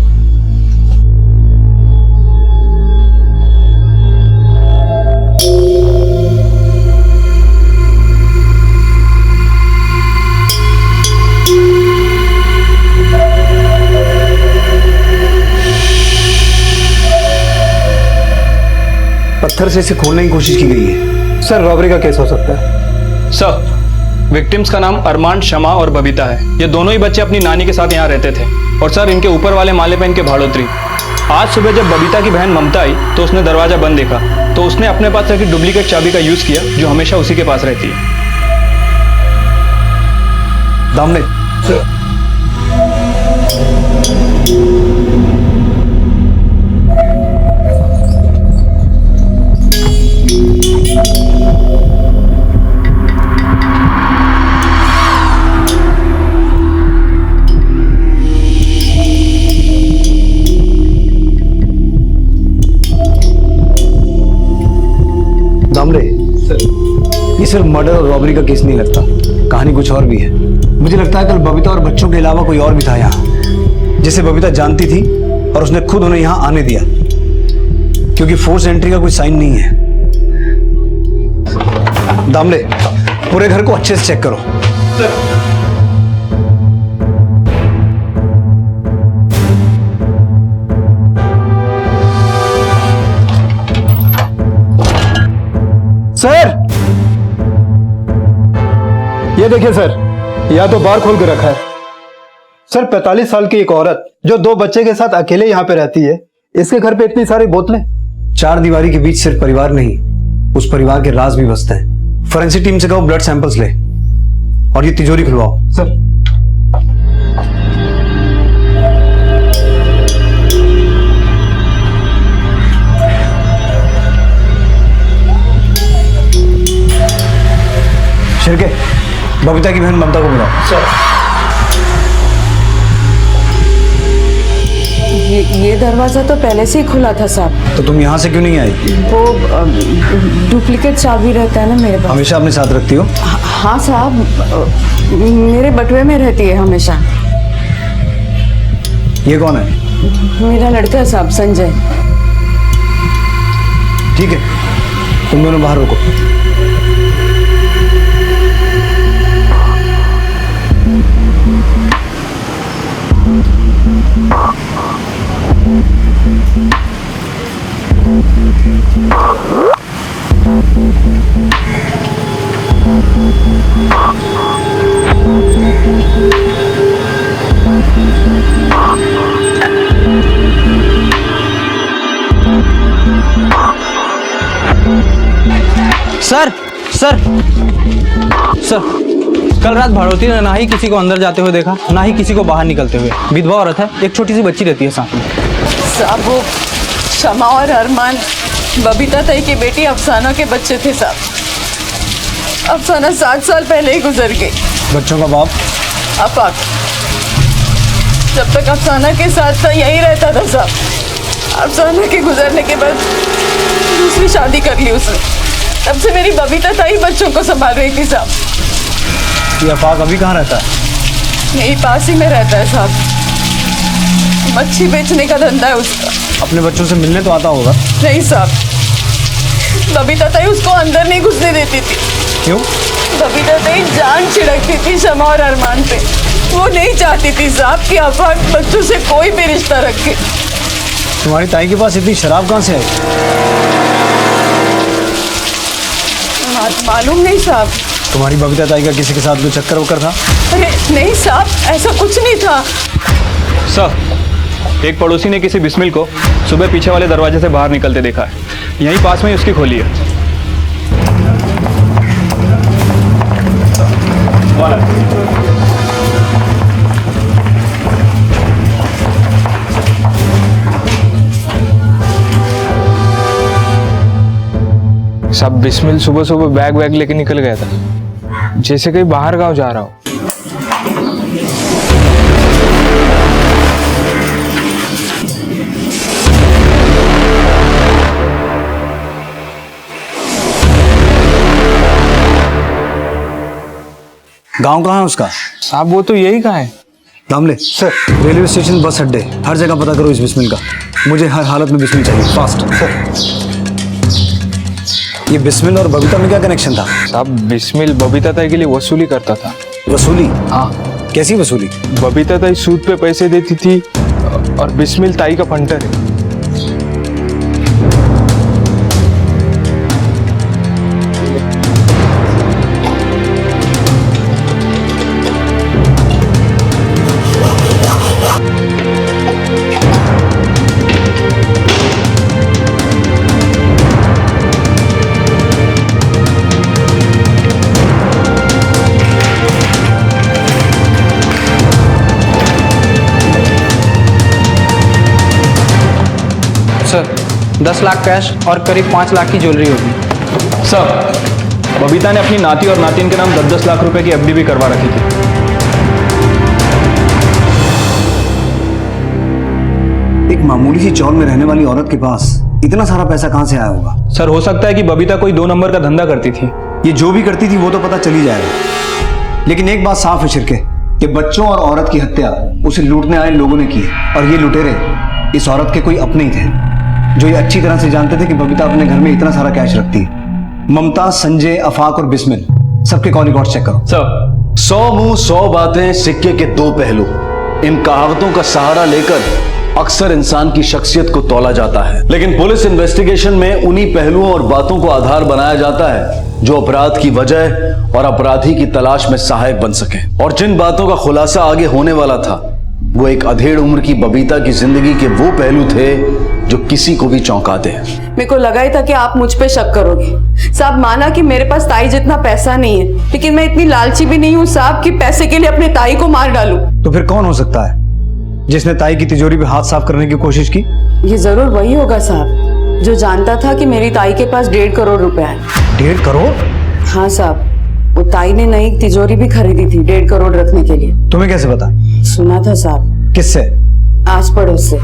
[SPEAKER 9] पत्थर से इसे खोलने की कोशिश की गई है। सर, रॉबरी का केस हो सकता है।
[SPEAKER 10] सर, विक्टिम्स का नाम अरमान, शमा और बबीता है। ये दोनों ही बच्चे अपनी नानी के साथ यहाँ रहते थे। और सर, इनके ऊपर वाले माले पे इनके भाड़ोत्री। आज सुबह जब बबीता की बहन ममता आई तो उसने दरवाजा बंद देखा, तो उसने अपने पास रखी डुप्लीकेट चाबी का यूज किया, जो हमेशा उसी के पास रहती है।
[SPEAKER 9] दामले सर, ये सिर्फ मर्डर और रॉबरी का केस नहीं लगता, कहानी कुछ और भी है। मुझे लगता है कल बबीता और बच्चों के अलावा कोई और भी था यहाँ, जिसे बबीता जानती थी और उसने खुद उन्हें यहाँ आने दिया, क्योंकि फोर्स एंट्री का कोई साइन नहीं है। दामले, पूरे घर को अच्छे से चेक करो। सर, ये देखिए सर, या तो बार खोल के रखा है। सर, 45 साल की एक औरत जो 2 बच्चे के साथ अकेले यहाँ पे रहती है, इसके घर पे इतनी सारी बोतलें।
[SPEAKER 6] चार दीवारी के बीच सिर्फ परिवार नहीं, उस परिवार के राज भी बसते हैं। फोरेंसिक टीम से कहो ब्लड सैंपल्स ले और ये तिजोरी खुलवाओ।
[SPEAKER 9] सर।
[SPEAKER 6] शिरके, बबीता की बहन ममता को बुलाओ।
[SPEAKER 14] सर। ये दरवाजा तो पहले से ही खुला था साहब।
[SPEAKER 6] तो तुम यहाँ से क्यों नहीं आई?
[SPEAKER 14] वो डुप्लीकेट चाबी रहता है ना मेरे पास।
[SPEAKER 6] हमेशा अपने साथ रखती हो?
[SPEAKER 14] हाँ साहब, मेरे बटुए में रहती है हमेशा।
[SPEAKER 6] ये कौन है?
[SPEAKER 14] मेरा लड़का है साहब, संजय।
[SPEAKER 6] ठीक है, तुम दोनों बाहर रुको।
[SPEAKER 13] सर सर सर, कल रात भाड़ोती ने ना ही किसी को अंदर जाते हुए देखा, ना ही किसी को बाहर निकलते हुए। विधवा औरत है, एक छोटी सी बच्ची रहती है साथ में।
[SPEAKER 14] साहब वो शमा और अरमान बबीता ताई की बेटी अफसाना के बच्चे थे साहब। अफसाना 7 साल पहले ही गुजर गई।
[SPEAKER 6] बच्चों का बाप?
[SPEAKER 14] आफाक। जब तक अफसाना के साथ था यही रहता था साहब। अफसाना के गुजरने के बाद दूसरी शादी कर ली उसने। तब से मेरी बबीता ताई बच्चों को संभाल रही थी साहब।
[SPEAKER 6] ये आफाक अभी कहाँ रहता है?
[SPEAKER 14] यही पास ही में रहता है साहब। मच्छी बेचने का धंधा है उसका।
[SPEAKER 6] अपने बच्चों से मिलने तो आता होगा?
[SPEAKER 14] नहीं साहब, बबीता ताई उसको अंदर नहीं घुसने देती थी।
[SPEAKER 6] क्यों?
[SPEAKER 14] बबीता ताई जान छिड़कती थी शमा और अरमान पे। वो नहीं चाहती थी साहब कि आफाक बच्चों से कोई भी रिश्ता रखे।
[SPEAKER 6] तुम्हारी ताई के पास इतनी शराब कहाँ से आई?
[SPEAKER 14] मालूम नहीं साहब।
[SPEAKER 6] तुम्हारी बबीता ताई का किसी के साथ कोई चक्कर वक्कर था?
[SPEAKER 14] अरे नहीं साहब, ऐसा कुछ नहीं था।
[SPEAKER 10] सर, एक पड़ोसी ने किसी बिस्मिल को सुबह पीछे वाले दरवाजे से बाहर निकलते देखा है। यहीं पास में ही उसकी खोली है।
[SPEAKER 13] सब बिस्मिल सुबह सुबह बैग वैग लेके निकल गया था, जैसे कहीं बाहर गांव जा रहा हो।
[SPEAKER 6] गांव कहाँ है उसका?
[SPEAKER 13] साहब वो तो यही कहाँ है।
[SPEAKER 6] दामले सर, रेलवे स्टेशन, बस अड्डे, हर जगह पता करो इस बिस्मिल का। मुझे हर हालत में बिस्मिल चाहिए, फास्ट। सर, ये बिस्मिल और बबीता में क्या कनेक्शन था?
[SPEAKER 13] साहब बिस्मिल बबीता ताई के लिए वसूली करता था।
[SPEAKER 6] वसूली?
[SPEAKER 13] हाँ।
[SPEAKER 6] कैसी वसूली?
[SPEAKER 13] बबीता ताई सूद पे पैसे देती थी और बिस्मिल ताई का फंटर है। सर 10 लाख कैश और करीब 5 लाख की ज्वेलरी होगी।
[SPEAKER 10] सर, बबीता ने अपनी नाती और नातिन के नाम 10-10 लाख रुपए की एफडी भी करवा रखी थी।
[SPEAKER 6] एक मामूली सी चौल में रहने वाली औरत के पास इतना सारा पैसा कहां से आया होगा?
[SPEAKER 10] सर, हो सकता है कि बबीता कोई 2 नंबर का धंधा करती थी।
[SPEAKER 6] ये जो भी करती थी वो तो पता चली जाएगा, लेकिन एक बात साफ है शिरके, कि बच्चों और औरत की हत्या उसे लूटने आए लोगों ने की, और ये लुटेरे इस औरत के कोई अपने ही थे, जो ये अच्छी तरह से जानते थे कि बबीता अपने घर में इतना सारा कैश रखती है। ममता, संजय, आफाक और बिस्मिल, सबके कॉल रिकॉर्ड चेक करो।
[SPEAKER 10] सर,
[SPEAKER 1] 100 मुंह 100 बातें, सिक्के के 2 पहलू। इन कहावतों का सहारा लेकर अक्सर इंसान की शख्सियत को तौला जाता है, लेकिन पुलिस इन्वेस्टिगेशन में उन्हीं पहलुओं और बातों को आधार बनाया जाता है जो अपराध की वजह और अपराधी की तलाश में सहायक बन सके। और जिन बातों का खुलासा आगे होने वाला था, वो एक अधेड़ उम्र की बबीता की जिंदगी के वो पहलू थे जो किसी को भी चौंका दे।
[SPEAKER 14] मेरे को लगा ही था कि आप मुझ पे शक करोगे साहब। माना कि मेरे पास ताई जितना पैसा नहीं है, लेकिन मैं इतनी लालची भी नहीं हूँ साहब कि पैसे के लिए अपने ताई को मार डालूं।
[SPEAKER 6] तो फिर कौन हो सकता है जिसने ताई की तिजोरी पे हाथ साफ करने की कोशिश की?
[SPEAKER 14] ये जरूर वही होगा साहब जो जानता था कि मेरी ताई के पास 1.5 करोड़ रुपए है।
[SPEAKER 6] 1.5 करोड़?
[SPEAKER 14] हाँ साहब, वो ताई ने नई तिजोरी भी खरीदी थी 1.5 करोड़ रखने के लिए।
[SPEAKER 6] तुम्हें कैसे पता?
[SPEAKER 14] सुना था साहब।
[SPEAKER 6] किससे?
[SPEAKER 14] आस पड़ोस से।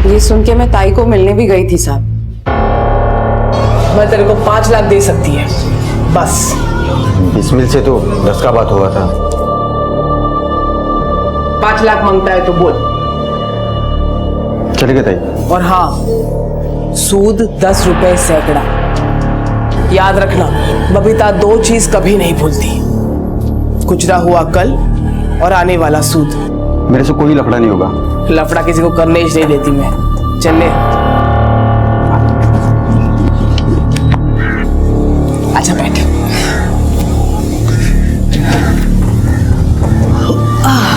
[SPEAKER 14] ये सुन के मैं ताई को मिलने भी गई थी साहब।
[SPEAKER 15] मैं तेरे को 5 लाख दे सकती है बस।
[SPEAKER 9] बिस्मिल से तो 10 का बात हुआ था।
[SPEAKER 15] 5 लाख मांगता है तो बोल।
[SPEAKER 9] चलेगा ताई।
[SPEAKER 15] और हाँ, सूद 10 रुपए सैकड़ा। याद रखना, बबीता 2 चीज कभी नहीं भूलती, गुजरा हुआ कल और आने वाला सूद।
[SPEAKER 9] मेरे से कोई लफड़ा नहीं होगा।
[SPEAKER 15] लफड़ा किसी को करने ही नहीं देती मैं। चल ले। अच्छा बैठ।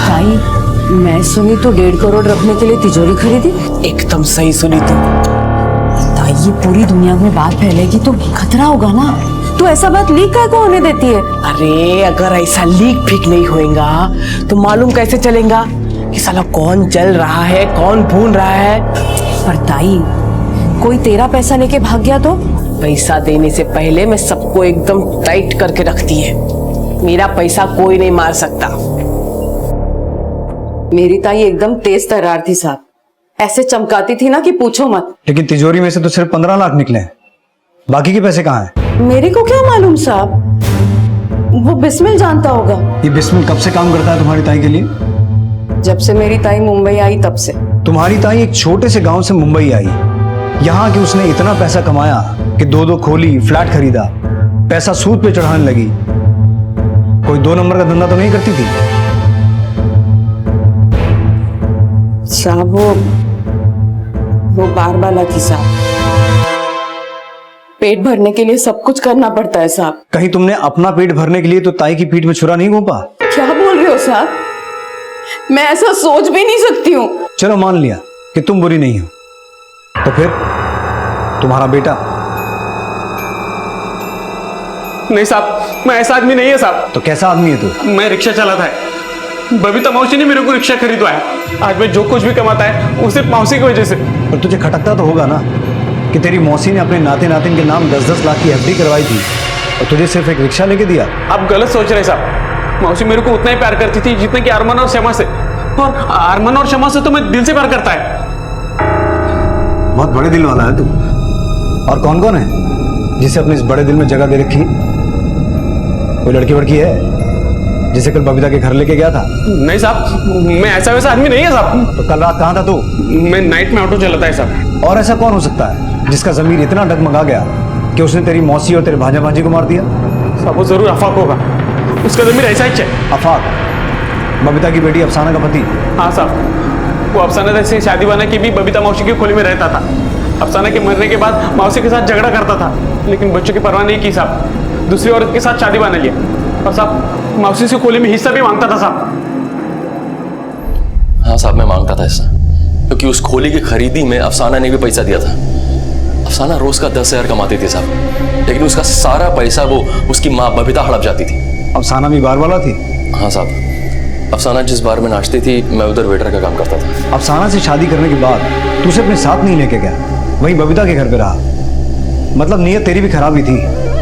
[SPEAKER 14] ताई, मैं सुनी तो 1.5 करोड़ रखने के लिए तिजोरी खरीदी?
[SPEAKER 15] एकदम सही सुनी तू।
[SPEAKER 14] ताई, ये पूरी दुनिया में बात फैलेगी तो खतरा होगा ना। तू ऐसा बात लीक काहे को होने देती है?
[SPEAKER 15] अरे अगर ऐसा लीक फीक नहीं होएगा तो मालूम कैसे चलेगा कि साला कौन जल रहा है, कौन भून रहा है।
[SPEAKER 14] पर ताई, कोई तेरा पैसा लेके भाग गया तो?
[SPEAKER 15] पैसा देने से पहले मैं सबको एकदम टाइट करके रखती है। मेरा पैसा कोई नहीं मार सकता।
[SPEAKER 14] मेरी ताई एकदम तेज तर्रार थी साहब, ऐसे चमकाती थी ना कि पूछो मत।
[SPEAKER 6] लेकिन तिजोरी में से तो सिर्फ 15 लाख निकले हैं, बाकी के पैसे कहाँ हैं?
[SPEAKER 14] मेरे को क्या मालूम साहब, वो बिस्मिल जानता होगा।
[SPEAKER 6] ये बिस्मिल कब से काम करता है तुम्हारी ताई के लिए?
[SPEAKER 14] जब से मेरी ताई मुंबई आई तब से।
[SPEAKER 6] तुम्हारी ताई एक छोटे से गांव से मुंबई आई, यहाँ कि उसने इतना पैसा कमाया कि 2 खोली, फ्लैट खरीदा, पैसा सूद पे चढ़ाने लगी। कोई 2 नंबर का धंधा तो नहीं करती थी
[SPEAKER 14] साहब। वो बार बाला थी साहब। पेट भरने के लिए सब कुछ करना पड़ता है साहब।
[SPEAKER 6] कहीं तुमने अपना पेट भरने के लिए तो ताई की पीठ में छुरा नहीं घोंपा?
[SPEAKER 14] क्या बोल रहे हो साहब, मैं ऐसा सोच भी नहीं सकती हूँ।
[SPEAKER 6] चलो मान लिया कि तुम बुरी नहीं हो, तो फिर तुम्हारा बेटा?
[SPEAKER 10] नहीं साहब, मैं ऐसा आदमी नहीं है साहब।
[SPEAKER 6] तो कैसा आदमी है तू?
[SPEAKER 10] मैं रिक्शा चलाता है। बबीता मौसी ने मेरे को रिक्शा खरीदवाया। आज मैं जो कुछ भी कमाता है वो सिर्फ मौसी की वजह से।
[SPEAKER 6] पर तुझे खटकता तो होगा ना कि तेरी मौसी ने अपने नाते नातिन के नाम 10-10 लाख की एफडी करवाई थी और तुझे सिर्फ एक रिक्शा लेके दिया।
[SPEAKER 10] आप गलत सोच रहे साहब। मौसी मेरे को उतना ही प्यार करती थी जितना कि अरमान और शमा से, और अरमान और शमा से तो मैं दिल से प्यार करता है।
[SPEAKER 6] बहुत बड़े दिल वाला है तू। और कौन कौन है जिसे अपने इस बड़े दिल में जगह दे रखी? कोई लड़की वड़की है जिसे कल बबीता के घर लेके गया था?
[SPEAKER 10] नहीं साहब, मैं ऐसा वैसा आदमी नहीं है साहब।
[SPEAKER 6] तो कल रात कहाँ था तू?
[SPEAKER 10] मैं नाइट में ऑटो चलाता है साहब।
[SPEAKER 6] और ऐसा कौन हो सकता है जिसका जमीर इतना डगमगा गया कि उसने तेरी मौसी और तेरे भांजा भांजी को मार दिया?
[SPEAKER 10] साहब वो जरूर अफाक होगा, उसका जमीर ऐसा ही है।
[SPEAKER 6] अफाक? बबीता की बेटी अफसाना का पति?
[SPEAKER 10] हाँ साहब, वो अफसाना से शादी बना के भी बबीता मौसी की खोली में रहता था। अफसाना के मरने के बाद मौसी के साथ झगड़ा करता था, लेकिन बच्चों की परवाह नहीं की साहब। दूसरी औरत के साथ शादी बना लिया और साहब मौसी से खोली में हिस्सा भी मांगता था साहब।
[SPEAKER 16] हाँ साहब, मैं मांगता था हिस्सा, क्योंकि उस खोली की खरीदी में अफसाना ने भी पैसा दिया था। अफसाना रोज का 10,000 कमाती थी साहब, लेकिन उसका सारा पैसा वो उसकी माँ बबीता हड़प जाती थी।
[SPEAKER 6] अफसाना भी बार वाला थी?
[SPEAKER 16] हाँ साहब, अफसाना जिस बार में नाचती थी मैं उधर वेटर का काम करता था।
[SPEAKER 6] अफसाना से शादी करने के बाद तू उसे अपने साथ नहीं लेके गया, वहीं बबीता के घर पे रहा। मतलब नीयत तेरी भी खराब ही थी।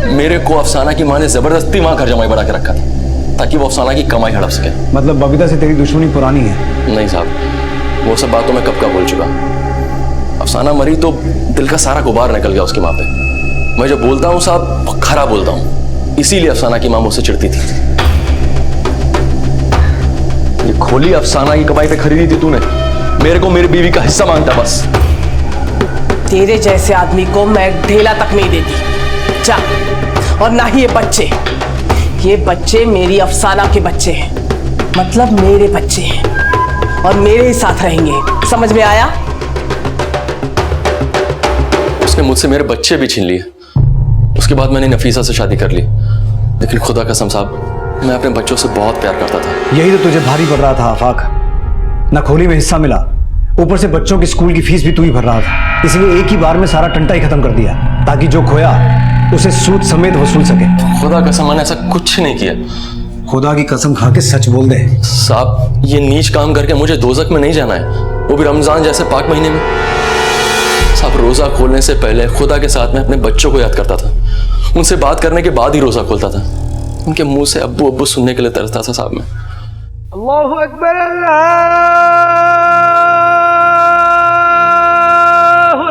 [SPEAKER 16] मेरे को अफसाना की माँ ने जबरदस्ती वहां घर जमाई बना के रखा था ताकि वो अफसाना की कमाई हड़प सके।
[SPEAKER 6] मतलब बबीता से तेरी दुश्मनी पुरानी है?
[SPEAKER 16] नहीं साहब, वो सब बातों में कब का बोल चुका। अफसाना मरी तो दिल का सारा गुबार निकल गया उसकी माँ पे। मैं जो बोलता हूँ साहब खरा बोलता हूँ, इसीलिए अफसाना की माँ मुझसे चिढ़ती थी। ये खोली अफसाना की कमाई पे खरीदी थी तूने, मेरे को मेरी बीवी का हिस्सा मांगता बस।
[SPEAKER 15] तेरे जैसे आदमी को मैं ढेला तक नहीं देती। जा, और ना ही ये बच्चे मेरी अफसाना के बच्चे हैं, मतलब मेरे बच्चे हैं और मेरे ही साथ रहेंगे। समझ में आया?
[SPEAKER 16] उसने मुझसे मेरे बच्चे भी छीन लिए। उसके बाद मैंने नफीसा से शादी कर ली, लेकिन खुदा कसम साहब मैं अपने बच्चों से बहुत प्यार करता था।
[SPEAKER 6] यही तो तुझे भारी पड़ रहा था आफाक। ना खोली में हिस्सा मिला, ऊपर से बच्चों की स्कूल की फीस भी तू ही भर रहा था, इसलिए एक ही बार में सारा टंटा ही खत्म कर दिया ताकि जो खोया उसे सूद समेत वसूल सके।
[SPEAKER 16] खुदा कसम मैंने ऐसा कुछ नहीं किया।
[SPEAKER 6] खुदा की कसम खा के सच बोल दे।
[SPEAKER 16] साहब ये नीच काम करके मुझे दोजक में नहीं जाना है, वो भी रमजान जैसे पाक महीने में। साहब रोजा खोलने से पहले खुदा के साथ में अपने बच्चों को याद करता था, उनसे बात करने के बाद ही रोजा खोलता था। उनके मुंह से अब्बू अब्बू सुनने के लिए तरसता था साहब मैं।
[SPEAKER 15] अल्लाहु अकबर, अल्लाहु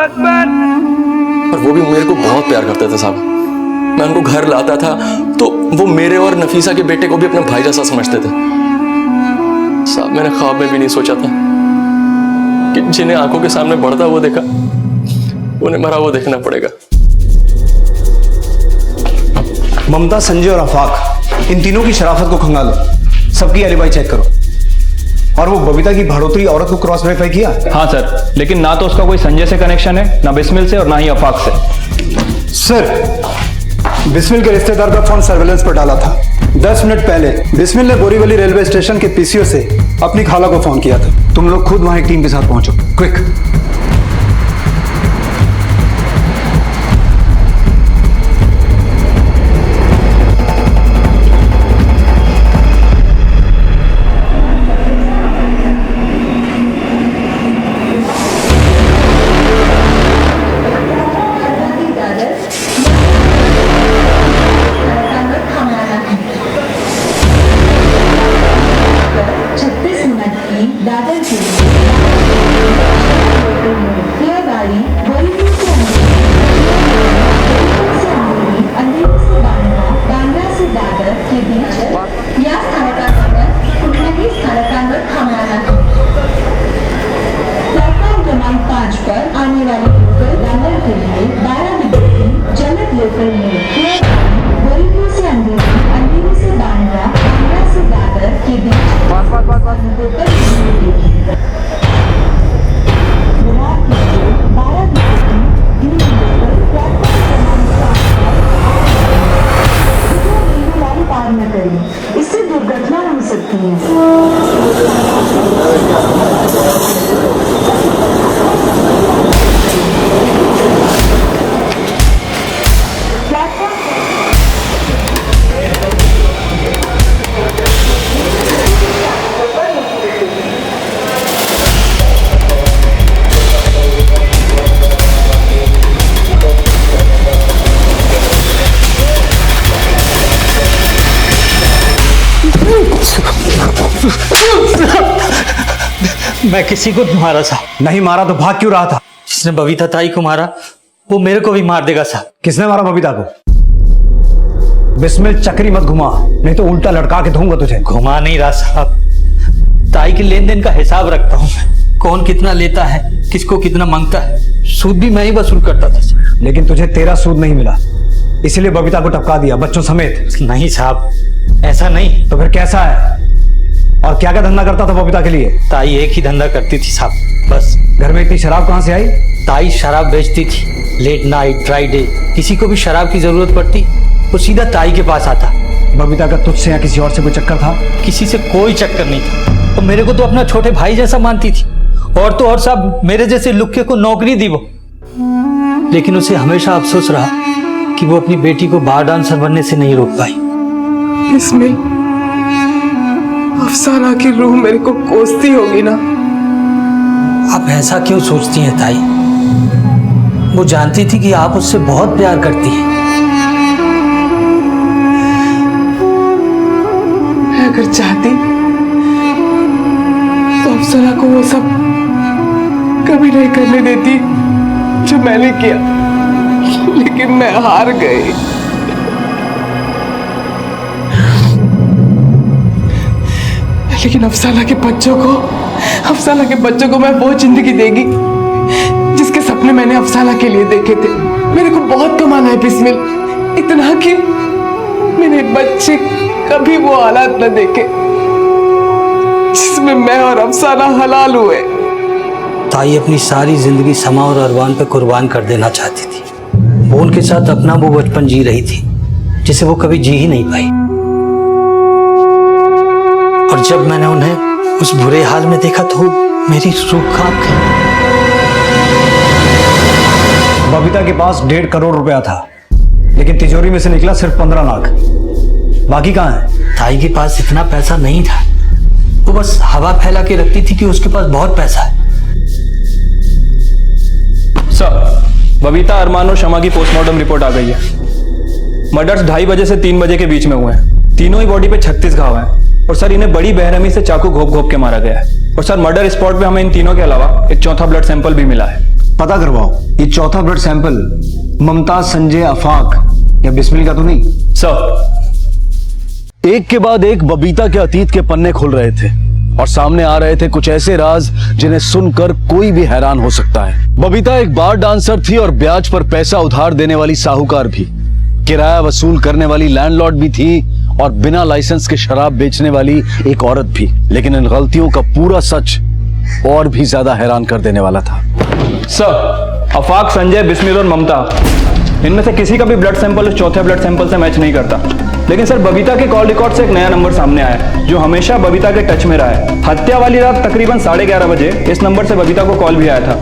[SPEAKER 15] अकबर।
[SPEAKER 16] और वो भी मेरे को बहुत प्यार करते थे साहब। मैं उनको घर लाता था तो वो मेरे और नफीसा के बेटे को भी अपने भाई जैसा समझते थे। साहब मैंने ख्वाब में भी नहीं सोचा था कि जिन्हें आंखों के सामने बढ़ता वो देखा, उन्हें मरा वो देखना पड़ेगा।
[SPEAKER 6] ममता, संजय और आफाक, इन तीनों की शराफत को खंगालो, सबकी एलिबाई चेक करो। और वो बबीता की भाड़ोत्री औरत को क्रॉस वेरीफाई किया?
[SPEAKER 10] हाँ सर, लेकिन ना तो उसका कोई संजय से कनेक्शन है, ना बिस्मिल से और ना ही आफाक से।
[SPEAKER 17] सर, बिस्मिल के रिश्तेदार का फोन सर्वेलेंस पर डाला था। 10 मिनट पहले बिस्मिल ने बोरीवली रेलवे स्टेशन के पीसीओ से अपनी खाला को फोन किया था।
[SPEAKER 6] तुम लोग खुद वहां एक टीम के साथ पहुंचो, क्विक।
[SPEAKER 18] इससे दुर्घटना हो सकती है।
[SPEAKER 13] मैं किसी को नहीं मारा साहब।
[SPEAKER 6] नहीं मारा तो भाग क्यों रहा था?
[SPEAKER 13] जिसने बबीता ताई को मारा वो मेरे को भी मार देगा साहब।
[SPEAKER 6] किसने मारा बबीता को? बिस्मिल, चक्री मत घुमा, नहीं तो उल्टा लटका के दूंगा तुझे।
[SPEAKER 13] घुमा नहीं रहा साहब, ताई के लेन देन का हिसाब रखता हूँ मैं। कौन कितना लेता है, किसको कितना मांगता है, सूद भी मैं ही वसूल करता था।
[SPEAKER 6] लेकिन तुझे तेरा सूद नहीं मिला, इसलिए बबीता को टपका दिया, बच्चों समेत।
[SPEAKER 13] नहीं साहब, ऐसा नहीं।
[SPEAKER 6] तो फिर कैसा है? और क्या क्या धंधा करता था बबीता के लिए?
[SPEAKER 13] ताई एक ही धंधा करती थी साहब, बस।
[SPEAKER 6] घर में इतनी शराब कहाँ से आई?
[SPEAKER 13] ताई शराब बेचती थी, लेट नाइट, फ्राइडे, किसी को भी शराब की जरूरत पड़ती वो सीधा ताई के पास आता।
[SPEAKER 6] बबीता का तुझसे या किसी और से कोई चक्कर था?
[SPEAKER 13] किसी से कोई चक्कर नहीं था। और मेरे को तो अपना छोटे भाई जैसा मानती थी। और तो और साहब, मेरे जैसे लुक्के को नौकरी दी वो। लेकिन उसे हमेशा अफसोस रहा कि वो अपनी बेटी को बार डांसर बनने से नहीं रोक पाई।
[SPEAKER 15] इसमें अफसाना की रूह मेरे को कोसती होगी ना।
[SPEAKER 13] आप ऐसा क्यों सोचती हैं ताई? वो जानती थी कि आप उससे बहुत प्यार करती हैं।
[SPEAKER 15] मैं अगर चाहती तो अफसाना को वो सब कभी नहीं करने देती जो मैंने किया, लेकिन मैं हार गई। लेकिन अफसाना के बच्चों को मैं वो जिंदगी देगी जिसके सपने मैंने अफसाना के लिए देखे थे। मेरे को बहुत कमाना है बिस्मिल, इतना कि मेरे बच्चे कभी वो हालात न देखे जिसमें मैं और अफसाना हलाल हुए।
[SPEAKER 13] ताई अपनी सारी जिंदगी समा और अरवान पे कुर्बान कर देना चाहती थी। वो उनके साथ अपना वो बचपन जी रही थी जिसे वो कभी जी ही नहीं पाई। और जब मैंने उन्हें उस बुरे हाल में देखा तो मेरी रूह कांप गई।
[SPEAKER 6] बबीता के पास 1.5 करोड़ रुपया था, लेकिन तिजोरी में से निकला सिर्फ 15 लाख। बाकी कहाँ है?
[SPEAKER 13] ताई के पास इतना पैसा नहीं था, वो बस हवा फैला के रखती थी कि उसके पास बहुत पैसा है।
[SPEAKER 10] सर, बबीता, अरमान और शमा की पोस्टमार्टम रिपोर्ट आ गई है। मर्डर्स 2:30 बजे से 3 बजे के बीच में हुए हैं। तीनों ही बॉडी पे 36 घाव हैं और सर इन्हें बड़ी बेरहमी से चाकू घोप घोप के मारा गया है। और सर मर्डर स्पॉट पे हमें इन तीनों के अलावा एक चौथा ब्लड सैंपल भी मिला है।
[SPEAKER 6] पता करवाओ, ये चौथा ब्लड सैंपल ममता, संजय, आफाक या बिस्मिल का तो नहीं?
[SPEAKER 10] सर,
[SPEAKER 1] एक के बाद एक बबीता के अतीत के पन्ने खुल रहे थे और सामने आ रहे थे कुछ ऐसे राज जिन्हें सुनकर कोई भी हैरान हो सकता है। बबीता एक बार डांसर थी और ब्याज पर पैसा उधार देने वाली साहूकार भी, किराया वसूल करने वाली लैंडलॉर्ड भी थी और बिना लाइसेंस के शराब बेचने वाली एक औरत भी। लेकिन इन गलतियों का पूरा सच और भी ज्यादा हैरान कर देने वाला था।
[SPEAKER 10] सर, आफाक, संजय, बिस्मिल और ममता, इनमें से किसी का भी ब्लड सैंपल उस चौथे ब्लड सैंपल से मैच नहीं करता। लेकिन सर बबीता के कॉल रिकॉर्ड से एक नया नंबर सामने आया है जो हमेशा बबीता के टच में रहा है। हत्या वाली रात तकरीबन 11:30 बजे इस नंबर से बबीता को कॉल भी आया था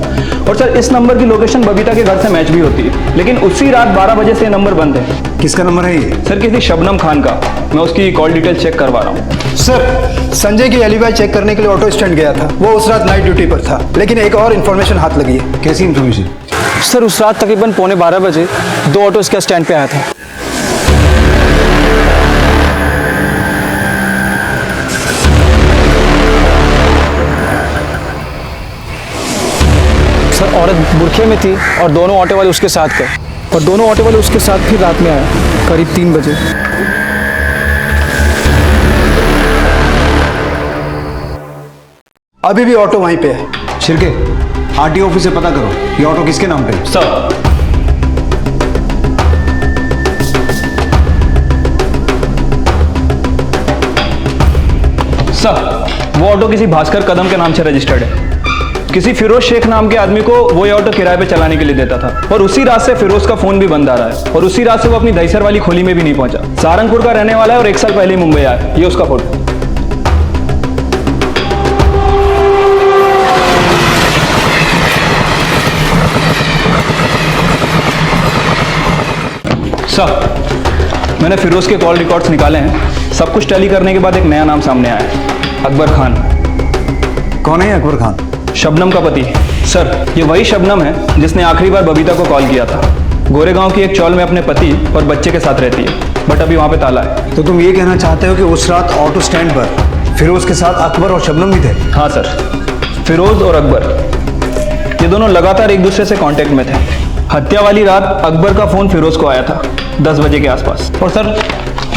[SPEAKER 10] और सर इस नंबर की लोकेशन बबीता के घर से मैच भी होती है। लेकिन उसी रात 12 बजे से नंबर बंद है।
[SPEAKER 6] किसका नंबर है ये?
[SPEAKER 10] सर किसी शबनम खान का। मैं उसकी कॉल डिटेल चेक करवा रहा हूँ।
[SPEAKER 17] सर, संजय की एलिबाई चेक करने के लिए ऑटो स्टैंड गया था। वो उस रात नाइट ड्यूटी पर था, लेकिन एक और इन्फॉर्मेशन हाथ लगी है।
[SPEAKER 6] कैसी इन्फॉर्मेशन?
[SPEAKER 10] सर उस रात तकरीबन 12:15 बजे 2 ऑटो इसके स्टैंड पे आया था। सर औरत बुरखे में थी और दोनों ऑटो वाले उसके साथ थे और दोनों ऑटो वाले उसके साथ फिर रात में आए करीब 3 बजे।
[SPEAKER 17] अभी भी ऑटो वहीं पे है।
[SPEAKER 6] शिरके, आरटीओ ऑफिस से पता करो ये ऑटो किसके नाम पे है।
[SPEAKER 10] सर, वो ऑटो किसी भास्कर कदम के नाम से रजिस्टर्ड है। किसी फिरोज शेख नाम के आदमी को वो ये ऑटो किराए पे चलाने के लिए देता था और उसी रात से फिरोज का फोन भी बंद आ रहा है और उसी रात से वो अपनी दहीसर वाली खोली में भी नहीं पहुंचा। सहारनपुर का रहने वाला है और 1 साल पहले मुंबई आया। ये उसका फोटो। सर, मैंने फिरोज के कॉल रिकॉर्ड्स निकाले हैं। सब कुछ टैली करने के बाद एक नया नाम सामने आया है, अकबर खान।
[SPEAKER 6] कौन है अकबर खान?
[SPEAKER 10] शबनम का पति। सर, ये वही शबनम है जिसने आखिरी बार बबीता को कॉल किया था। गोरेगांव की एक चौल में अपने पति और बच्चे के साथ रहती है, बट अभी वहां पे ताला है।
[SPEAKER 6] तो तुम ये कहना चाहते हो कि उस रात ऑटो स्टैंड पर फिरोज के साथ अकबर और शबनम भी थे?
[SPEAKER 10] हाँ सर, फिरोज और अकबर ये दोनों लगातार एक दूसरे से कांटेक्ट में थे। हत्या वाली रात अकबर का फोन फिरोज को आया था 10 बजे के आसपास। और सर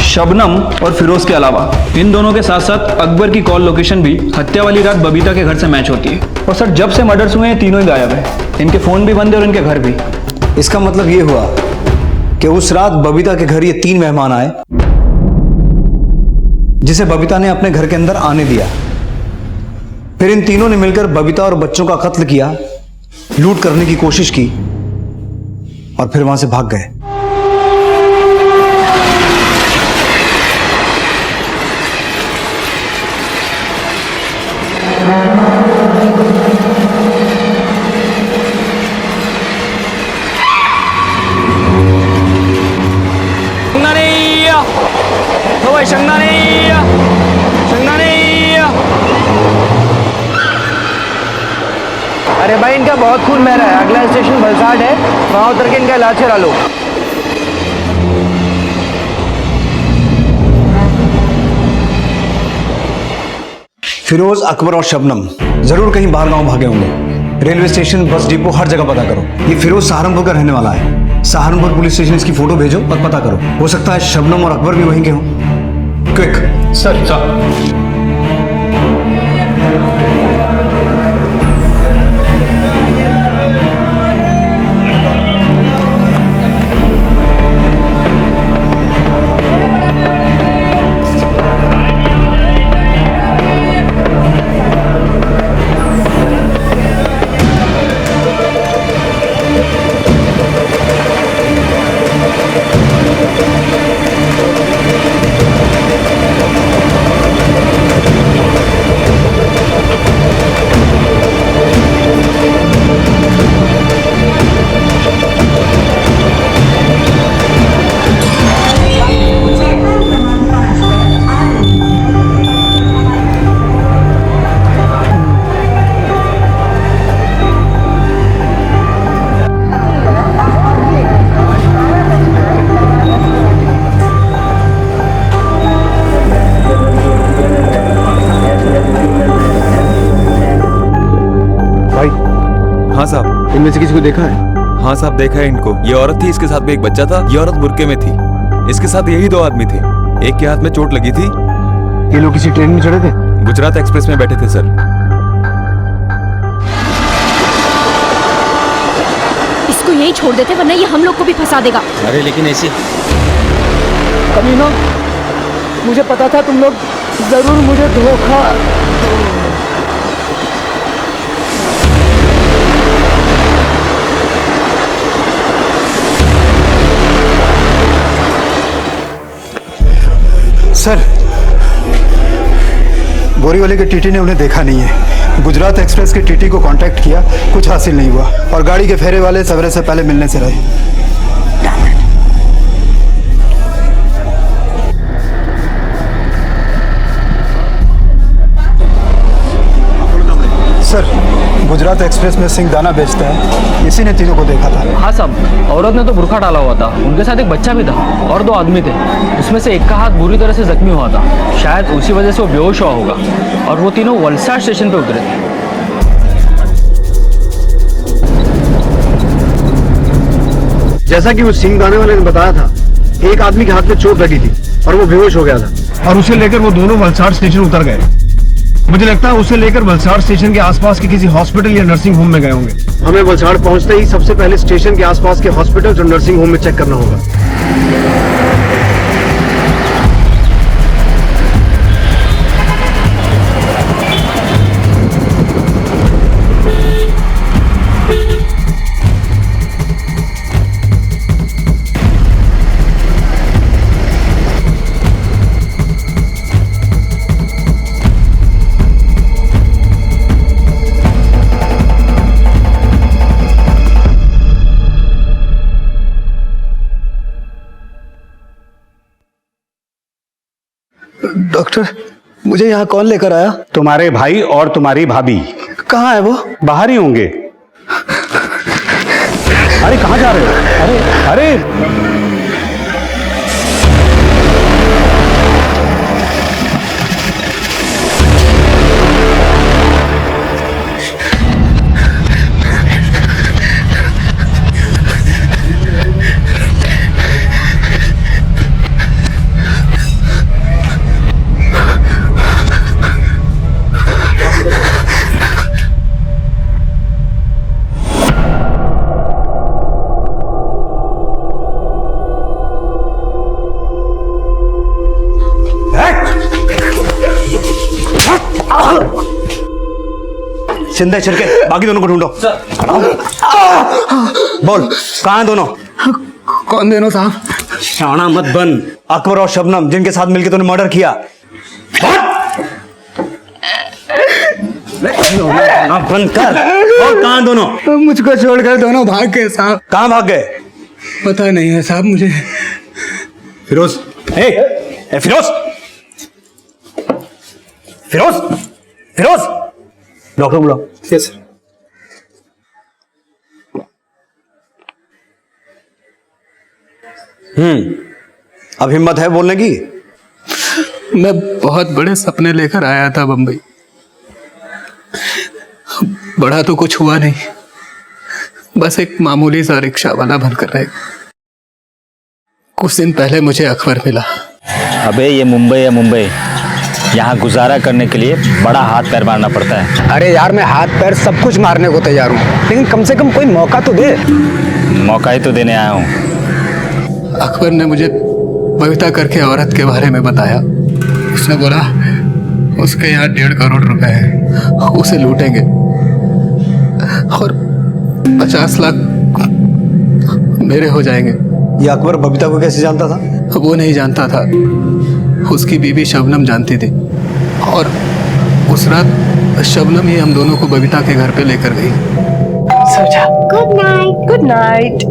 [SPEAKER 10] शबनम और फिरोज के अलावा इन दोनों के साथ साथ अकबर की कॉल लोकेशन भी हत्या वाली रात बबीता के घर से मैच होती है। और सर जब से मर्डर्स हुए हैं तीनों ही गायब है। इनके फोन भी बंद है और इनके घर भी।
[SPEAKER 6] इसका मतलब ये हुआ कि उस रात बबीता के घर ये 3 मेहमान आए जिसे बबीता ने अपने घर के अंदर आने दिया। फिर इन तीनों ने मिलकर बबीता और बच्चों का कत्ल किया, लूट करने की कोशिश की और फिर वहां से भाग गए।
[SPEAKER 12] अरे भाई इनका बहुत खून बह रहा है। अगला स्टेशन वलसाड है, वहां उतर के इनका इलाज करा लो।
[SPEAKER 6] फिरोज, अकबर और शबनम जरूर कहीं बाहर गांव भागे होंगे। रेलवे स्टेशन, बस डिपो, हर जगह पता करो। ये फिरोज सहारनपुर का रहने वाला है। सहारनपुर पुलिस स्टेशन इसकी फोटो भेजो और पता करो। हो सकता है शबनम और अकबर भी वहीं के हों। क्विक।
[SPEAKER 10] Sir sir.
[SPEAKER 9] इनमें से किसी को देखा है?
[SPEAKER 19] हाँ साहब, देखा है इनको। ये औरत थी, इसके साथ में एक बच्चा था। ये औरत बुर्के में थी, इसके साथ यही 2 आदमी थे। एक के हाथ में चोट लगी थी।
[SPEAKER 9] ये लोग किसी ट्रेन में चढ़े थे?
[SPEAKER 19] गुजरात एक्सप्रेस में बैठे थे सर।
[SPEAKER 7] इसको यही छोड़ देते वरना ये हम लोग को भी फंसा देगा।
[SPEAKER 12] अरे लेकिन ऐसी
[SPEAKER 13] कमीना, मुझे पता था तुम लोग जरूर मुझे धोखा।
[SPEAKER 17] सर, बोरीवली के टीटी ने उन्हें देखा नहीं है। गुजरात एक्सप्रेस के टीटी को कांटेक्ट किया, कुछ हासिल नहीं हुआ और गाड़ी के फेरे वाले सवेरे से पहले मिलने से रहे। सर, गुजरात एक्सप्रेस में सिंह दाना बेचता है, इसी ने तीनों को देखा था।
[SPEAKER 10] हाँ साहब, औरत ने तो बुर्का डाला हुआ था, उनके साथ एक बच्चा भी था और 2 आदमी थे। उसमें से एक का हाथ बुरी तरह से जख्मी हुआ था, शायद उसी वजह से वो बेहोश हुआ होगा। और वो तीनों वलसाड स्टेशन पे उतरे थे।
[SPEAKER 9] जैसा कि उस सिंह दाने वाले ने बताया था, एक आदमी के हाथ में चोट लगी थी और वो बेहोश हो गया था और उसे लेकर वो दोनों वलसाड स्टेशन उतर गए। मुझे लगता है उसे लेकर वलसाड स्टेशन के आसपास के किसी हॉस्पिटल या नर्सिंग होम में गए होंगे। हमें वलसाड पहुंचते ही सबसे पहले स्टेशन के आसपास के हॉस्पिटल और नर्सिंग होम में चेक करना होगा।
[SPEAKER 6] डॉक्टर, मुझे यहाँ कौन लेकर आया?
[SPEAKER 20] तुम्हारे भाई और तुम्हारी भाभी।
[SPEAKER 6] कहाँ है वो?
[SPEAKER 20] बाहर ही होंगे। अरे कहाँ जा रहे हो? अरे अरे
[SPEAKER 6] शिंदे छिड़के, बाकी दोनों को ढूंढो। बोल, कहाँ हैं दोनों?
[SPEAKER 17] कौन दोनों साहब?
[SPEAKER 6] शाना मत बन। अकबर और शबनम, जिनके साथ मिलकर तूने मर्डर किया। बंद कर। और कहाँ दोनों?
[SPEAKER 17] मुझको छोड़कर दोनों भाग गए साहब।
[SPEAKER 6] कहाँ भाग गए?
[SPEAKER 17] पता नहीं है साहब मुझे।
[SPEAKER 6] फिरोज, फिरोज, फिरोज, फिरोज, डॉक्टर बुलाओ।
[SPEAKER 17] Yes sir.
[SPEAKER 6] अब हिम्मत है बोलने की?
[SPEAKER 17] मैं बहुत बड़े सपने लेकर आया था बंबई। बड़ा तो कुछ हुआ नहीं, बस एक मामूली सा रिक्शा वाला बनकर रह गया। कुछ दिन पहले मुझे अखबार मिला।
[SPEAKER 12] अबे ये मुंबई है मुंबई, यहाँ गुजारा करने के लिए बड़ा हाथ पैर मारना पड़ता है।
[SPEAKER 21] अरे यार, मैं हाथ पैर सब कुछ मारने को तैयार हूँ, लेकिन कम से कम कोई मौका तो दे।
[SPEAKER 12] मौका ही तो देने आया हूँ।
[SPEAKER 17] अकबर ने मुझे बबीता करके औरत के बारे में बताया। उसने बोला उसके यहाँ 1.5 करोड़ रुपए हैं, उसे लूटेंगे और 50 लाख मेरे हो जाएंगे।
[SPEAKER 6] ये अकबर बबीता को कैसे जानता था?
[SPEAKER 17] वो नहीं जानता था, उसकी बीवी शबनम जानती थी। और उस रात शबनम ही हम दोनों को बबीता के घर पे लेकर गई।
[SPEAKER 7] सो जा। Good night. Good night.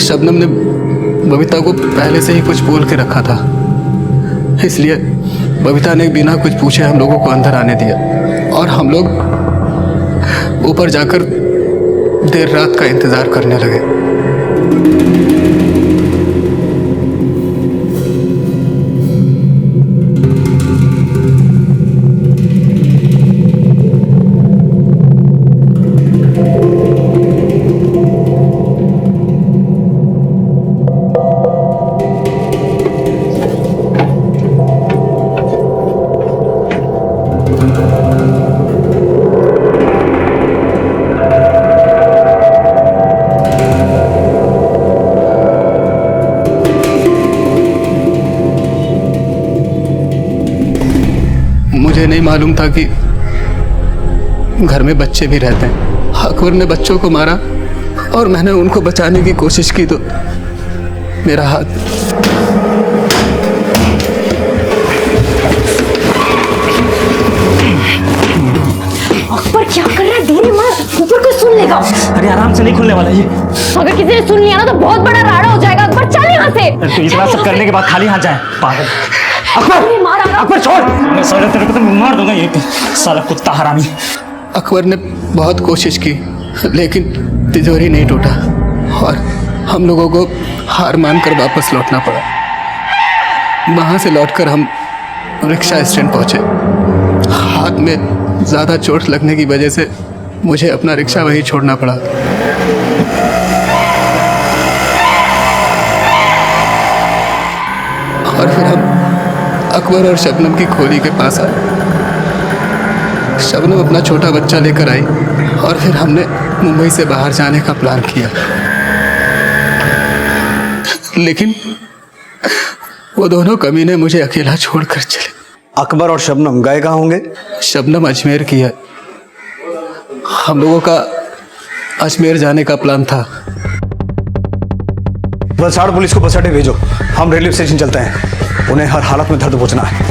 [SPEAKER 17] Shabnam ने बबीता को पहले से ही कुछ बोल के रखा था, इसलिए बबीता ने बिना कुछ पूछे हम लोगों को अंदर आने दिया और हम लोग ऊपर जाकर देर रात का इंतजार करने लगे। मुझे नहीं मालूम था कि घर में बच्चे भी रहते हैं। अकबर ने बच्चों को मारा और मैंने उनको बचाने की कोशिश की तो मेरा हाथ।
[SPEAKER 7] अकबर क्या कर रहा है? धीरे मार, ऊपर कोई सुन लेगा।
[SPEAKER 13] अरे आराम से नहीं खुलने वाला ये।
[SPEAKER 7] अगर किसी ने सुन लिया ना तो बहुत बड़ा राड़ा हो जाएगा। अकबर चल यहाँ से।
[SPEAKER 13] तो इतना सब करने के बाद खाली हाथ जाए पागल। अकबर, अकबर छोड़, मैं साले तेरे को तो मार दूंगा यहीं पे, साला कुत्ता हरामी।
[SPEAKER 17] अकबर ने बहुत कोशिश की लेकिन तिजोरी नहीं टूटा और हम लोगों को हार मानकर वापस लौटना पड़ा। वहां से लौटकर हम रिक्शा स्टैंड पहुंचे। हाथ में ज्यादा चोट लगने की वजह से मुझे अपना रिक्शा वहीं छोड़ना पड़ा। और फिर हम अकबर और शबनम की खोली के पास आए। शबनम अपना छोटा बच्चा लेकर आई और फिर हमने मुंबई से बाहर जाने का प्लान किया, लेकिन वो दोनों कमीने मुझे अकेला छोड़कर चले।
[SPEAKER 6] अकबर और शबनम गए कहाँ होंगे?
[SPEAKER 17] शबनम अजमेर की है। हम लोगों का अजमेर जाने का प्लान था।
[SPEAKER 6] वलसाड़ पुलिस को बस अड्डे भेजो, हम रेलवे स्टेशन चलते हैं। उन्हें हर हालत में दर्द पहुंचना है।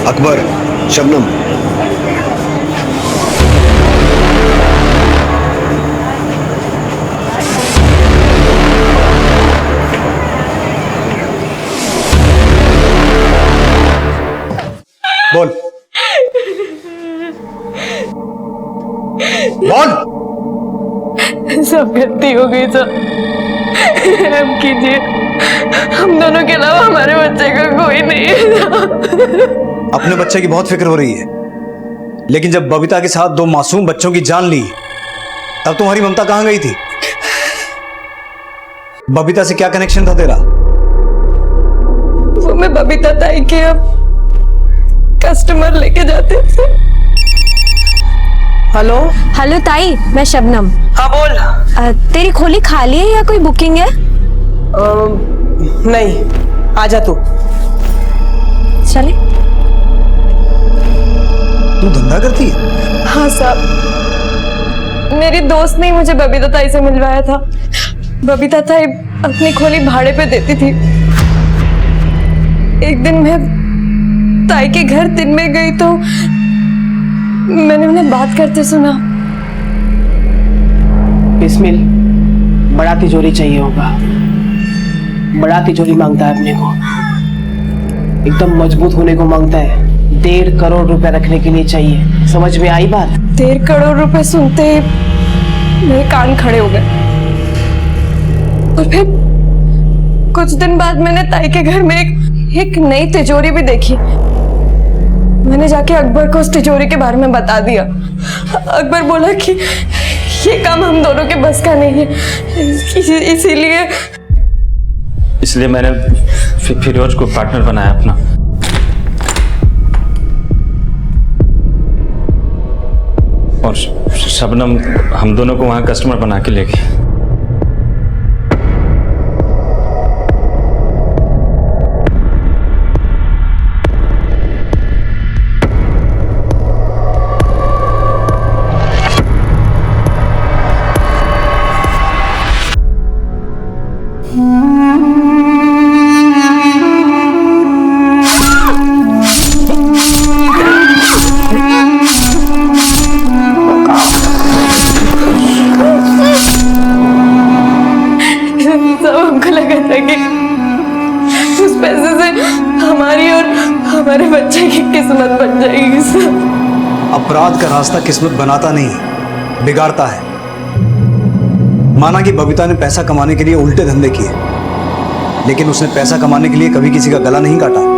[SPEAKER 6] अकबर, शबनम, बोल बोल।
[SPEAKER 14] सब गलती हो गई सर, अब कीजिए। हम दोनों के अलावा हमारे बच्चे का कोई नहीं है।
[SPEAKER 6] अपने बच्चे की बहुत फिक्र हो रही है, लेकिन जब बबीता के साथ दो मासूम बच्चों की जान ली तब तुम्हारी ममता कहां गई थी? बबीता से क्या कनेक्शन था तेरा?
[SPEAKER 14] वो मैं बबीता ताई के अब कस्टमर लेके जाते थे।
[SPEAKER 7] हेलो हेलो ताई, मैं शबनम।
[SPEAKER 15] हाँ बोल।
[SPEAKER 7] तेरी खोली खाली है या कोई बुकिंग है?
[SPEAKER 15] नहीं, आजा तू।
[SPEAKER 7] चले।
[SPEAKER 6] तू धंधा करती है?
[SPEAKER 14] हाँ साहब, मेरी दोस्त ने मुझे बबीता ताई से मिलवाया था। बबीता ताई अपनी खोली भाड़े पे देती थी। एक दिन मैं ताई के घर दिन में गई तो मैंने उन्हें बात करते सुना।
[SPEAKER 15] बिस्मिल, बड़ा तिजोरी चाहिए होगा। बड़ा तिजोरी मांगता है अपने को, एकदम मजबूत होने को मांगता है। 1.5 करोड़ रुपए रखने के लिए चाहिए। समझ में आई बात?
[SPEAKER 14] 1.5 करोड़ रुपए सुनते मेरे कान खड़े हो गए। और फिर कुछ दिन बाद मैंने ताई के घर में एक नई तिजोरी भी देखी। मैंने जाके अकबर को उस तिजोरी के बारे में बता दिया। अकबर बोला कि ये काम हम दोनों के बस का नहीं है,
[SPEAKER 10] इसलिए मैंने फिरोज को पार्टनर बनाया अपना। और शबनम हम दोनों को वहां कस्टमर बना के ले गई।
[SPEAKER 14] किस्मत बन जाएगी सर।
[SPEAKER 6] अपराध का रास्ता किस्मत बनाता नहीं, बिगाड़ता है। माना कि बबीता ने पैसा कमाने के लिए उल्टे धंधे किए, लेकिन उसने पैसा कमाने के लिए कभी किसी का गला नहीं काटा।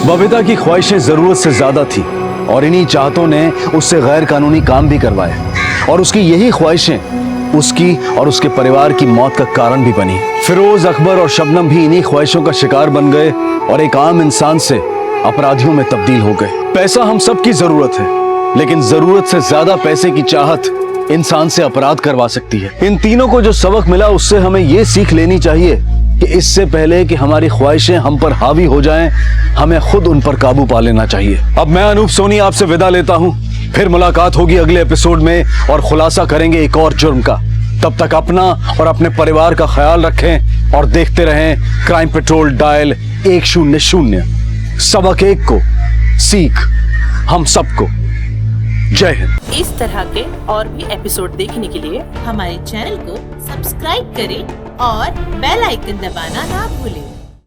[SPEAKER 1] बबीता की ख्वाहिशें जरूरत से ज्यादा थी और इन्हीं चाहतों ने उससे गैर कानूनी काम भी करवाए और उसकी यही ख्वाहिशें उसकी और उसके परिवार की मौत का कारण भी बनी। फिरोज, अकबर और शबनम भी इन्हीं ख्वाहिशों का शिकार बन गए और एक आम इंसान से अपराधियों में तब्दील हो गए। पैसा हम सब की जरूरत है, लेकिन जरूरत से ज्यादा पैसे की चाहत इंसान से अपराध करवा सकती है। इन तीनों को जो सबक मिला उससे हमें ये सीख लेनी चाहिए कि इससे पहले कि हमारी ख्वाहिशें हम पर हावी हो जाएं, हमें खुद उन पर काबू पा लेना चाहिए। अब मैं अनूप सोनी आपसे विदा लेता हूं, फिर मुलाकात होगी अगले एपिसोड में और खुलासा करेंगे एक और जुर्म का। तब तक अपना और अपने परिवार का ख्याल रखें और देखते रहें क्राइम पेट्रोल डायल 100। सबक एक को सीख हम सबको। जय हिंद।
[SPEAKER 4] इस तरह के और भी एपिसोड देखने के लिए हमारे चैनल को सब्सक्राइब करें और बेल आइकन दबाना ना भूलें।